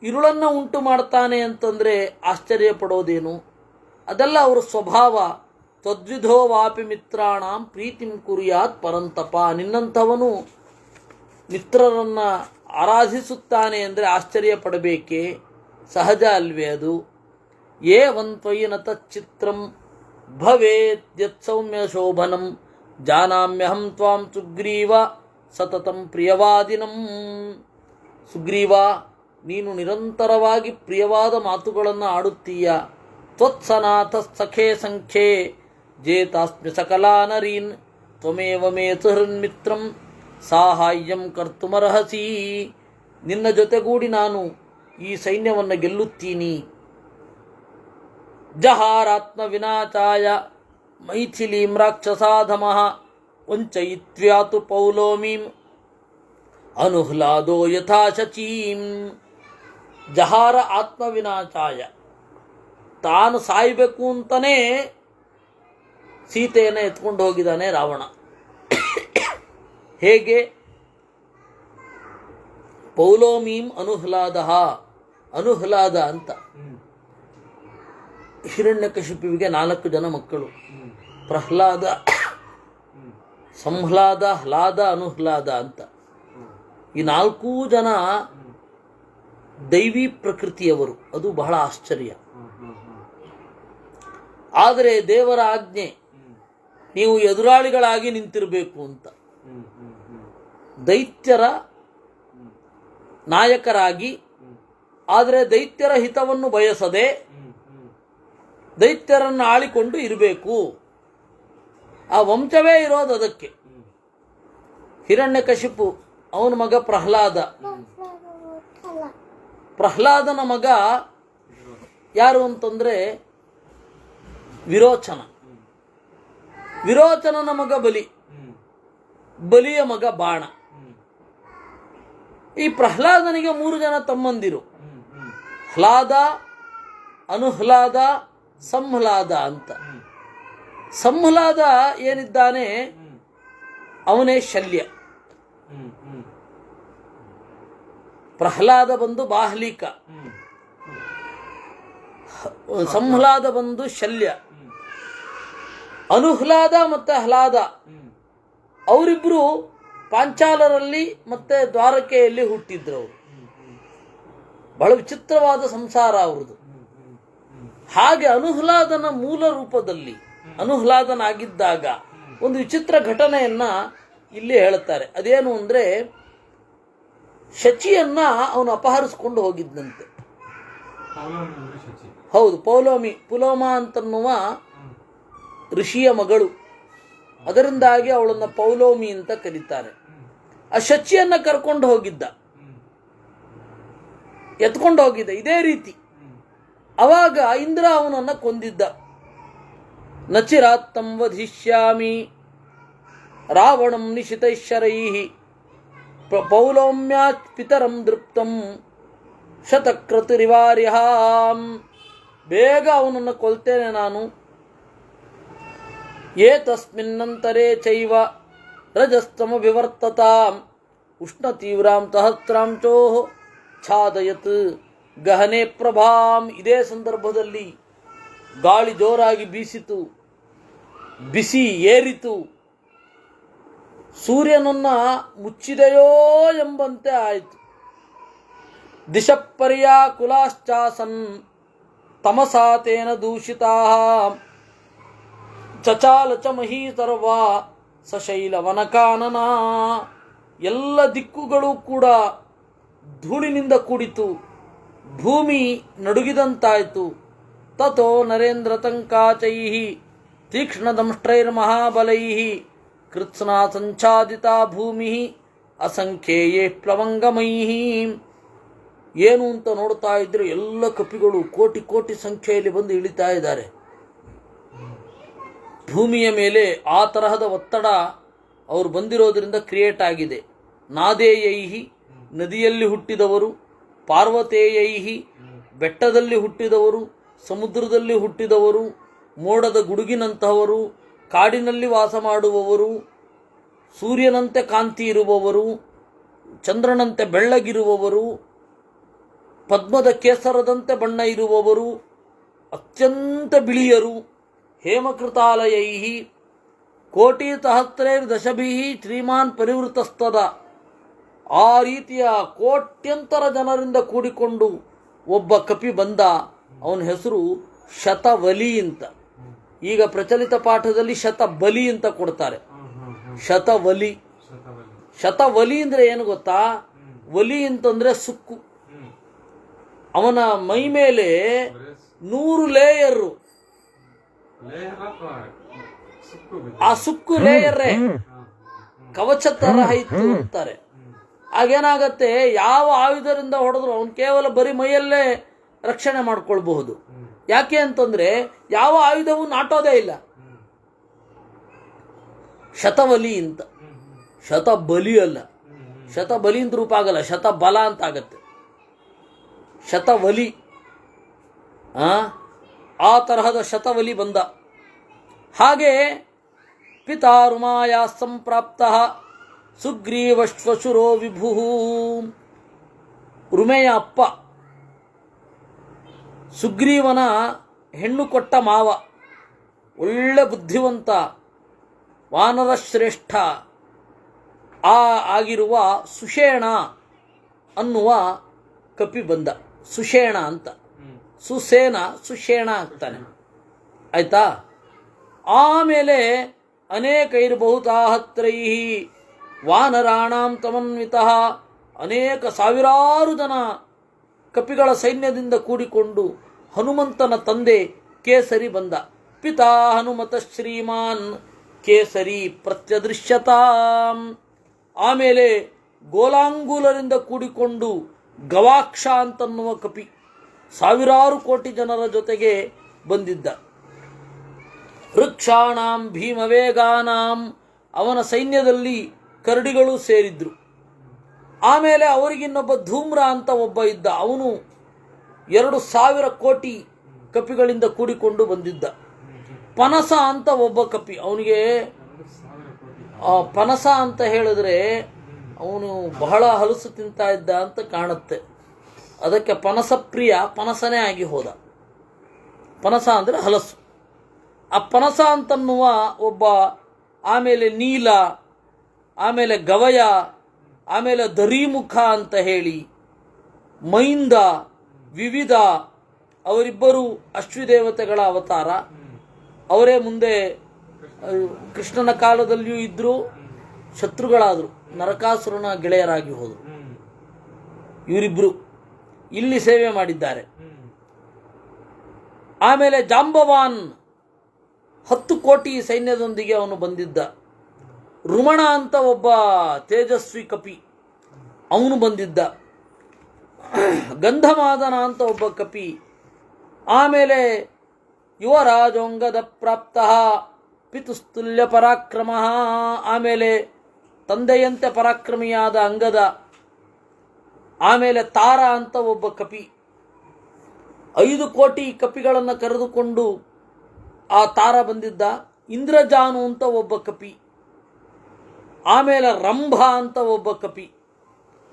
ಇರುಳನ್ನು ಉಂಟು ಮಾಡ್ತಾನೆ ಅಂತಂದರೆ ಆಶ್ಚರ್ಯ ಪಡೋದೇನು, ಅದೆಲ್ಲ ಅವರ ಸ್ವಭಾವ. ತದ್ವಿಧೋ ವಾಪಿ ಮಿತ್ರಾಣಾಂ ಪ್ರೀತಿಂ ಕುರ್ಯಾತ್ ಪರಂತಪ, ನಿನ್ನಂಥವನು ಮಿತ್ರರನ್ನು ಆರಾಧಿಸುತ್ತಾನೆ ಅಂದರೆ ಆಶ್ಚರ್ಯ ಪಡಬೇಕೇ, ಸಹಜ ಅಲ್ವೇ ಅದು. ಏವಂತ್ವಯಿ ನ ತಚ್ಚಿತ್ರಂ ಭವೇತ್ ಯತ್ ಸೌಮ್ಯ ಶೋಭನಂ ಜಾನಾಮ್ಯಹಂ ತ್ವಾಂ ಸುಗ್ರೀವ ಸತತಂ ಪ್ರಿಯವಾದಿನಂ. ಸುಗ್ರೀವ, ನೀನು ನಿರಂತರವಾಗಿ ಪ್ರಿಯವಾದ ಮಾತುಗಳನ್ನು ಆಡುತ್ತೀಯ. ತ್ವತ್ಸನಾಥ ಸಖೇ ಸಂಖ್ಯೆ ಜೇತಾಸ್ಮಿ ಸಕಲಾ ನರೀನ್ ತ್ವಮೇವ ಮೇ ಸುಹೃನ್ಮಿತ್ರಂ ಸಾಹಾಯ್ಯಂ ಕರ್ತುಮರ್ಹಸಿ. ನಿನ್ನ ಜೊತೆಗೂಡಿ ನಾನು ಈ ಸೈನ್ಯವನ್ನು ಗೆಲ್ಲುತ್ತೀನಿ. ಜಹಾರಾತ್ಮ ವಿನಾಚಾಯ ಮೈಥಿಲೀಂ ರಾಕ್ಷಸಾಧಮಃ ವಂಚಯಿತ್ವ್ಯಾತು ಪೌಲೋಮೀಂ ಅನುಹ್ಲಾದೋ ಯಥಾ ಶಚೀಂ ಜಹಾರ ಆತ್ಮವಿನಾಶಾಯ. ತಾನು ಸಾಯಬೇಕು ಅಂತಲೇ ಸೀತೆಯನ್ನು ಎತ್ಕೊಂಡು ಹೋಗಿದ್ದಾನೆ ರಾವಣ. ಹೇಗೆ? ಪೌಲೋಮೀಂ ಅನುಹ್ಲಾದ, ಅನುಹ್ಲಾದ ಅಂತ. ಹಿರಣ್ಯಕಶಿಪುವಿಗೆ 4 ಜನ ಮಕ್ಕಳು, ಪ್ರಹ್ಲಾದ, ಸಂಹ್ಲಾದ, ಹ್ಲಾದ, ಅನುಹ್ಲಾದ ಅಂತ. ಈ 4 ಜನ ದೈವಿ ಪ್ರಕೃತಿಯವರು. ಅದು ಬಹಳ ಆಶ್ಚರ್ಯ. ಆದರೆ ದೇವರ ಆಜ್ಞೆ, ನೀವು ಎದುರಾಳಿಗಳಾಗಿ ನಿಂತಿರಬೇಕು ಅಂತ. ದೈತ್ಯರ ನಾಯಕರಾಗಿ, ಆದರೆ ದೈತ್ಯರ ಹಿತವನ್ನು ಬಯಸದೆ ದೈತ್ಯರನ್ನು ಆಳಿಕೊಂಡು ಇರಬೇಕು. ಆ ವಂಶವೇ ಇರೋದು ಅದಕ್ಕೆ. ಹಿರಣ್ಯಕಶಿಪು ಅವನ ಮಗ ಪ್ರಹ್ಲಾದ. ಪ್ರಹ್ಲಾದನ ಮಗ ಯಾರು ಅಂತಂದ್ರೆ ವಿರೋಚನ. ವಿರೋಚನನ ಮಗ ಬಲಿ. ಬಲಿಯ ಮಗ ಬಾಣ. ಈ ಪ್ರಹ್ಲಾದನಿಗೆ 3 ಜನ ತಮ್ಮಂದಿರು, ಹ್ಲಾದ, ಅನುಹ್ಲಾದ, ಸಂಹ್ಲಾದ ಅಂತ. ಸಂಹ್ಲಾದ ಏನಿದ್ದಾನೆ ಅವನೇ ಶಲ್ಯ. ಪ್ರಹ್ಲಾದ ಬಂದು ಬಾಹ್ಲಿಕ, ಸಂಹ್ಲಾದ ಬಂದು ಶಲ್ಯ. ಅನುಹ್ಲಾದ ಮತ್ತೆ ಹ್ಲಾದ ಅವರಿಬ್ರು ಪಾಂಚಾಲರಲ್ಲಿ ಮತ್ತೆ ದ್ವಾರಕೆಯಲ್ಲಿ ಹುಟ್ಟಿದ್ರು. ಅವರು ಬಹಳ ವಿಚಿತ್ರವಾದ ಸಂಸಾರ ಅವ್ರದ್ದು. ಹಾಗೆ ಅನುಹ್ಲಾದನ ಮೂಲ ರೂಪದಲ್ಲಿ ಅನುಹ್ಲಾದನಾಗಿದ್ದಾಗ ಒಂದು ವಿಚಿತ್ರ ಘಟನೆಯನ್ನ ಇಲ್ಲಿ ಹೇಳುತ್ತಾರೆ. ಅದೇನು ಅಂದ್ರೆ, ಶಚಿಯನ್ನ ಅವನು ಅಪಹರಿಸಿಕೊಂಡು ಹೋಗಿದ್ದಂತೆ. ಹೌದು, ಪೌಲೋಮಿ, ಪುಲೋಮ ಅಂತನ್ನುವ ಋಷಿಯ ಮಗಳು. ಅದರಿಂದಾಗಿ ಅವಳನ್ನ ಪೌಲೋಮಿ ಅಂತ ಕರೀತಾರೆ. ಆ ಶಚಿಯನ್ನ ಕರ್ಕೊಂಡು ಹೋಗಿದ್ದ, ಎತ್ಕೊಂಡು ಹೋಗಿದ್ದ. ಇದೇ ರೀತಿ ಅವಾಗ ಇಂದ್ರ ಅವನನ್ನ ಕೊಂದಿದ್ದ. ನಚಿರಾತ್ತಂ ವಧಿಷ್ಯಾಮಿ ರಾವಣಂ ನಿಶಿತೈಶ್ವರೈಃ ಪೌಲೋಮ್ಯಾತ್ ಪಿತರಂ ದೃಪ್ತಂ ಶತಕ್ರತುರಿವಾರ್ಯಹಾಂ. ಬೇಗ ಅವನನ್ನು ಕೊಲ್ತೇನೆ ನಾನು. ಏತಸ್ಮಿನ್ನಂತರೇ ಚೈವ ರಜಸ್ತಮ ವಿವರ್ತತಾಂ ಉಷ್ಣ ತೀವ್ರಾಂ ಸಹಸ್ರಾಂಚೋ ಛಾದಯತ್ ಗಹನೆ ಪ್ರಭಾಂ. ಇದೇ ಸಂದರ್ಭದಲ್ಲಿ ಗಾಳಿ ಜೋರಾಗಿ ಬೀಸಿತು, ಬಿಸಿ ಏರಿತು, ಸೂರ್ಯನನ್ನ ಮುಚ್ಚಿದೆಯೋ ಎಂಬಂತೆ ಆಯಿತು. ದಿಶಪರ್ಯಾ ಕುಲಾಶ್ಚಾಸನ್ ತಮಸಾತೇನ ದೂಷಿತಾ ಚಚಾಲ ಚ ಮಹೀತರ್ವಾ ಸಶೈಲ ವನಕಾನನ. ಎಲ್ಲ ದಿಕ್ಕುಗಳು ಕೂಡ ಧೂಳಿನಿಂದ ಕೂಡಿತು, ಭೂಮಿ ನಡುಗಿದಂತಾಯಿತು. ತಥೋ ನರೇಂದ್ರ ತಂಕಾಚೈಃ ತೀಕ್ಷ್ಣದಂಷ್ಟ್ರೈರ್ಮಹಾಬಲೈಃ ಕೃತ್ಸ್ನಾ ಸಂಚಾದಿತಾ ಭೂಮಿ ಅಸಂಖ್ಯೇಯೇ ಪ್ಲವಂಗಮೈಃ. ಏನು ಅಂತ ನೋಡ್ತಾ ಇದ್ರೆ ಎಲ್ಲ ಕಪಿಗಳು ಕೋಟಿ ಕೋಟಿ ಸಂಖ್ಯೆಯಲ್ಲಿ ಬಂದು ಇಳಿತಾ ಇದ್ದಾರೆ ಭೂಮಿಯ ಮೇಲೆ. ಆ ತರಹದ ಒತ್ತಡ ಅವರು ಬಂದಿರೋದ್ರಿಂದ ಕ್ರಿಯೇಟ್ ಆಗಿದೆ. ನಾದೇಯೈಹಿ ನದಿಯಲ್ಲಿ ಹುಟ್ಟಿದವರು, ಪಾರ್ವತೇಯೈಹಿ ಬೆಟ್ಟದಲ್ಲಿ ಹುಟ್ಟಿದವರು, ಸಮುದ್ರದಲ್ಲಿ ಹುಟ್ಟಿದವರು, ಮೋಡದ ಗುಡುಗಿನಂತಹವರು, ಕಾಡಿನಲ್ಲಿ ವಾಸ ಮಾಡುವವರು, ಸೂರ್ಯನಂತೆ ಕಾಂತಿ ಇರುವವರು, ಚಂದ್ರನಂತೆ ಬೆಳ್ಳಗಿರುವವರು, ಪದ್ಮದ ಕೇಸರದಂತೆ ಬಣ್ಣ ಇರುವವರು, ಅತ್ಯಂತ ಬಿಳಿಯರು, ಹೇಮಕೃತಾಲಯೈಹಿ ಕೋಟಿ ಸಹಸ್ರೈರ್ದಶಭಿಃ ಶ್ರೀಮಾನ್ ಪರಿವೃತಸ್ತದ. ಆ ರೀತಿಯ ಕೋಟ್ಯಂತರ ಜನರಿಂದ ಕೂಡಿಕೊಂಡು ಒಬ್ಬ ಕಪಿ ಬಂದ. ಅವನ ಹೆಸರು ಶತವಲಿ ಅಂತ. ಈಗ ಪ್ರಚಲಿತ ಪಾಠದಲ್ಲಿ ಶತಬಲಿ ಅಂತ ಕೊಡ್ತಾರೆ. ಶತವಲಿ. ಶತವಲಿ ಅಂದ್ರೆ ಏನು ಗೊತ್ತಾ? ವಲಿ ಅಂತಂದ್ರೆ ಸುಕ್ಕು. ಅವನ ಮೈ ಮೇಲೆ 100 ಲೇಯರ್. ಆ ಸುಕ್ಕು ಲೇಯರೇ ಕವಚ ತರಹ ಇತ್ತು ಅಂತಾರೆ. ಆಗೇನಾಗತ್ತೆ, ಯಾವ ಆಯುಧದಿಂದ ಹೊಡೆದ್ರು ಅವನು ಕೇವಲ ಬರೀ ಮೈಯಲ್ಲೇ ರಕ್ಷಣೆ ಮಾಡ್ಕೊಳ್ಬಹುದು. ಯಾಕೆ ಅಂತಂದ್ರೆ ಯಾವ ಆಯುಧವೂ ನಾಟೋದೇ ಇಲ್ಲ. ಶತವಲಿ ಅಂತ. ಶತಬಲಿ ಅಲ್ಲ, ಶತಬಲಿ ಅಂತ ರೂಪ ಆಗಲ್ಲ, ಶತಬಲ ಅಂತ ಆಗತ್ತೆ, ಶತವಲಿ. ಆ ತರಹದ ಶತವಲಿ ಬಂದ. ಹಾಗೆ ಪಿತಾರುಮಾಯ ಸಂಪ್ರಾಪ್ತ ಸುಗ್ರೀವಶ್ವಶುರೋ ವಿಭು. ರುಮೆಯ ಅಪ್ಪ ಸುಗ್ರೀವನ ಹೆಣ್ಣು ಕೊಟ್ಟ ಮಾವ, ಒಳ್ಳೆ ಬುದ್ಧಿವಂತ ವಾನರ ಶ್ರೇಷ್ಠ ಆಗಿರುವ ಸುಷೇಣ ಅನ್ನುವ ಕಪಿ ಬಂದ. ಸುಷೇಣ ಅಂತ, ಸುಸೇನ ಸುಷೇಣ ಆಗ್ತಾನೆ, ಆಯ್ತಾ. ಆಮೇಲೆ ಅನೇಕೈರ್ಬಹುತಾಹತ್ರೈ ವಾನರಾಣಾಂ ತಮನ್ವಿತಃ, ಅನೇಕ ಸಾವಿರಾರು ಜನ ಕಪಿಗಳ ಸೈನ್ಯದಿಂದ ಕೂಡಿಕೊಂಡು ಹನುಮಂತನ ತಂದೆ ಕೇಸರಿ ಬಂದ. ಪಿತಾ ಹನುಮತ ಶ್ರೀಮಾನ್ ಕೇಸರಿ ಪ್ರತ್ಯದೃಶ್ಯತಾಂ. ಆಮೇಲೆ ಗೋಲಾಂಗುಲರಿಂದ ಕೂಡಿಕೊಂಡು ಗವಾಕ್ಷ ಅಂತನ್ನುವ ಕಪಿ ಸಾವಿರಾರು ಕೋಟಿ ಜನರ ಜೊತೆಗೆ ಬಂದಿದ್ದ. ವೃಕ್ಷಾಣಾಂ ಭೀಮವೇಗಾನಾಂ, ಅವನ ಸೈನ್ಯದಲ್ಲಿ ಕರಡಿಗಳು ಸೇರಿದ್ರು. ಆಮೇಲೆ ಅವರಿಗಿನ್ನೊಬ್ಬ ಧೂಮ್ರ ಅಂತ ಒಬ್ಬ ಇದ್ದ, ಅವನು 2,000 ಕೋಟಿ ಕಪಿಗಳಿಂದ ಕೂಡಿಕೊಂಡು ಬಂದಿದ್ದ. ಪನಸ ಅಂತ ಒಬ್ಬ ಕಪಿ, ಅವನಿಗೆ ಪನಸ ಅಂತ ಹೇಳಿದ್ರೆ ಅವನು ಬಹಳ ಹಲಸು ತಿಂತಾ ಇದ್ದ ಅಂತ ಕಾಣುತ್ತೆ, ಅದಕ್ಕೆ ಪನಸ ಪ್ರಿಯ ಪನಸನೇ ಆಗಿ ಹೋದ. ಪನಸ ಅಂದರೆ ಹಲಸು. ಆ ಪನಸ ಅಂತನ್ನುವ ಒಬ್ಬ, ಆಮೇಲೆ ನೀಲ, ಆಮೇಲೆ ಗವಯ, ಆಮೇಲೆ ದರಿಮುಖ ಅಂತ ಹೇಳಿ ಮೈಂದ, ವಿವಿಧ, ಅವರಿಬ್ಬರು ಅಶ್ವಿದೇವತೆಗಳ ಅವತಾರ. ಅವರೇ ಮುಂದೆ ಕೃಷ್ಣನ ಕಾಲದಲ್ಲಿಯೂ ಇದ್ದರು, ಶತ್ರುಗಳಾದರು, ನರಕಾಸುರನ ಗೆಳೆಯರಾಗಿ ಹೋದರು. ಇವರಿಬ್ಬರು ಇಲ್ಲಿ ಸೇವೆ ಮಾಡಿದ್ದಾರೆ. ಆಮೇಲೆ ಜಾಂಬವಾನ್ 10 ಕೋಟಿ ಸೈನ್ಯದೊಂದಿಗೆ ಅವನು ಬಂದಿದ್ದ. ರುಮಣ ಅಂತ ಒಬ್ಬ ತೇಜಸ್ವಿ ಕಪಿ, ಅವನು ಬಂದಿದ್ದ. ಗಂಧಮಾದನ ಅಂತ ಒಬ್ಬ ಕಪಿ. ಆಮೇಲೆ ಯುವರಾಜೋಂಗದ ಪ್ರಾಪ್ತ ಪಿತುಸ್ತುಲ್ಯ ಪರಾಕ್ರಮ, ಆಮೇಲೆ ತಂದೆಯಂತೆ ಪರಾಕ್ರಮಿಯಾದ ಅಂಗದ. ಆಮೇಲೆ ತಾರ ಅಂತ ಒಬ್ಬ ಕಪಿ, 5 ಕೋಟಿ ಕಪಿಗಳನ್ನು ಕರೆದುಕೊಂಡು ಆ ತಾರ ಬಂದಿದ್ದ. ಇಂದ್ರಜಾನು ಅಂತ ಒಬ್ಬ ಕಪಿ. ಆಮೇಲೆ ರಂಭ ಅಂತ ಒಬ್ಬ ಕಪಿ,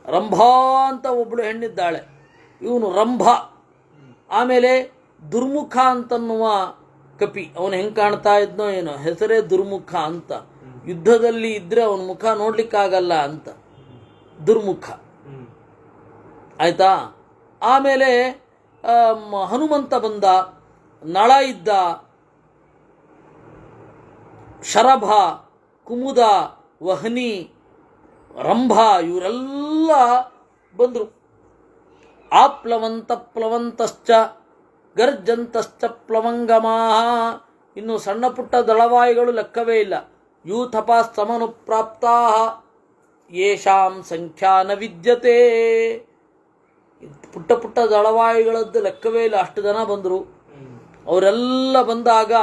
ರಂಭಾ ಅಂತ ಒಬ್ಬಳು ಹೆಣ್ಣಿದ್ದಾಳೆ, ಇವನು ರಂಭ. ಆಮೇಲೆ ದುರ್ಮುಖ ಅಂತನ್ನುವ ಕಪಿ, ಅವನು ಹೆಂಗೆ ಕಾಣ್ತಾ ಇದ್ನೋ ಏನೋ, ಹೆಸರೇ ದುರ್ಮುಖ ಅಂತ. ಯುದ್ಧದಲ್ಲಿ ಇದ್ರೆ ಅವನ ಮುಖ ನೋಡ್ಲಿಕ್ಕಾಗಲ್ಲ ಅಂತ, ದುರ್ಮುಖ, ಆಯ್ತಾ. ಆಮೇಲೆ ಹನುಮಂತ ಬಂದ, ನಳ ಇದ್ದ, ಶರಭ, ಕುಮುದ, ವಹ್ನಿ, ರಂಭ, ಇವರೆಲ್ಲ ಬಂದರು. ಆಪ್ಲವಂತ ಪ್ಲವಂತಶ್ಚ ಗರ್ಜಂತಶ್ಚ ಪ್ಲವಂಗಮಾ, ಇನ್ನು ಸಣ್ಣ ಪುಟ್ಟ ದಳವಾಯಿಗಳು ಲೆಕ್ಕವೇ ಇಲ್ಲ. ಯೂಥಪ ಸಮನುಪ್ರಾಪ್ತಾ ಯೇಷಾಂ ಸಂಖ್ಯಾ ನ ವಿದ್ಯತೆ, ಪುಟ್ಟ ಪುಟ್ಟ ದಳವಾಯಿಗಳದ್ದು ಲೆಕ್ಕವೇ ಇಲ್ಲ, ಅಷ್ಟು ಜನ ಬಂದರು. ಅವರೆಲ್ಲ ಬಂದಾಗ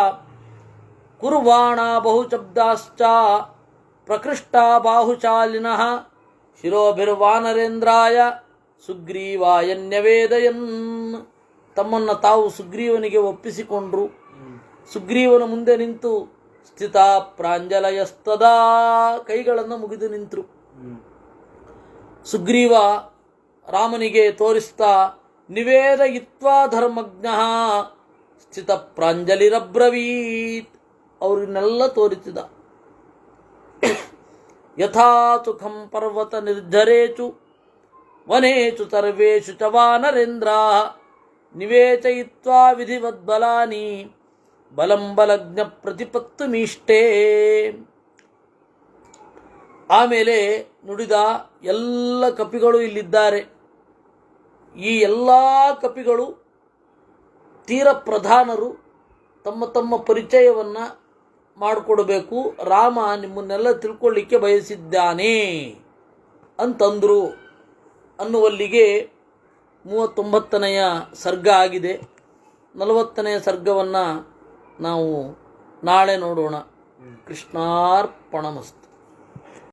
ಕುರ್ವಾಣ ಬಹುಶಬ್ದಾಶ್ಚ ಪ್ರಕೃಷ್ಟ ಬಾಹುಶಾಲಿನಃ ಶಿರೋಭಿರ್ವಾನರೇಂದ್ರಾಯ ಸುಗ್ರೀವಾಯನ್ಯವೇದಯನ್, ತಮ್ಮನ್ನು ತಾವು ಸುಗ್ರೀವನಿಗೆ ಒಪ್ಪಿಸಿಕೊಂಡ್ರು. ಸುಗ್ರೀವನ ಮುಂದೆ ನಿಂತು ಸ್ಥಿತ ಪ್ರಾಂಜಲಯಸ್ತದಾ, ಕೈಗಳನ್ನು ಮುಗಿದು ನಿಂತರು. ಸುಗ್ರೀವ ರಾಮನಿಗೆ ತೋರಿಸ್ತಾ ನಿವೇದಯಿತ್ವಾ ಧರ್ಮಜ್ಞ ಸ್ಥಿತ ಪ್ರಾಂಜಲಿರಬ್ರವೀತ್, ಅವ್ರನ್ನೆಲ್ಲ ತೋರಿಸಿದ. ಯಥಾ ಸುಖಂ ಪರ್ವತ ನಿರ್ಜರೇಚು ವನೇಚು ಸರ್ವೇಷು ಚ ವಾನರೇಂದ್ರಾ ನಿವೇಚಯಿತ್ವಾ ವಿಧಿವದ್ಬಲಾನಿ ಬಲಂ ಬಲಜ್ಞ ಪ್ರತಿಪತ್ತುಮೀಷ್ಟೇ. ಆಮೇಲೆ ನುಡಿದ, ಎಲ್ಲ ಕಪಿಗಳು ಇಲ್ಲಿದ್ದಾರೆ. ಈ ಎಲ್ಲ ಕಪಿಗಳು ತೀರ ಪ್ರಧಾನರು, ತಮ್ಮ ತಮ್ಮ ಪರಿಚಯವನ್ನು ಮಾಡಿಕೊಡಬೇಕು. ರಾಮ ನಿಮ್ಮನ್ನೆಲ್ಲ ತಿಳ್ಕೊಳ್ಳಿಕ್ಕೆ ಬಯಸಿದ್ದಾನೆ ಅಂತಂದರು ಅನ್ನುವಲ್ಲಿಗೆ 39ನೆಯ ಸರ್ಗ ಆಗಿದೆ. 40ನೆಯ ಸರ್ಗವನ್ನು ನಾವು ನಾಳೆ ನೋಡೋಣ. ಕೃಷ್ಣಾರ್ಪಣಮಸ್ತು.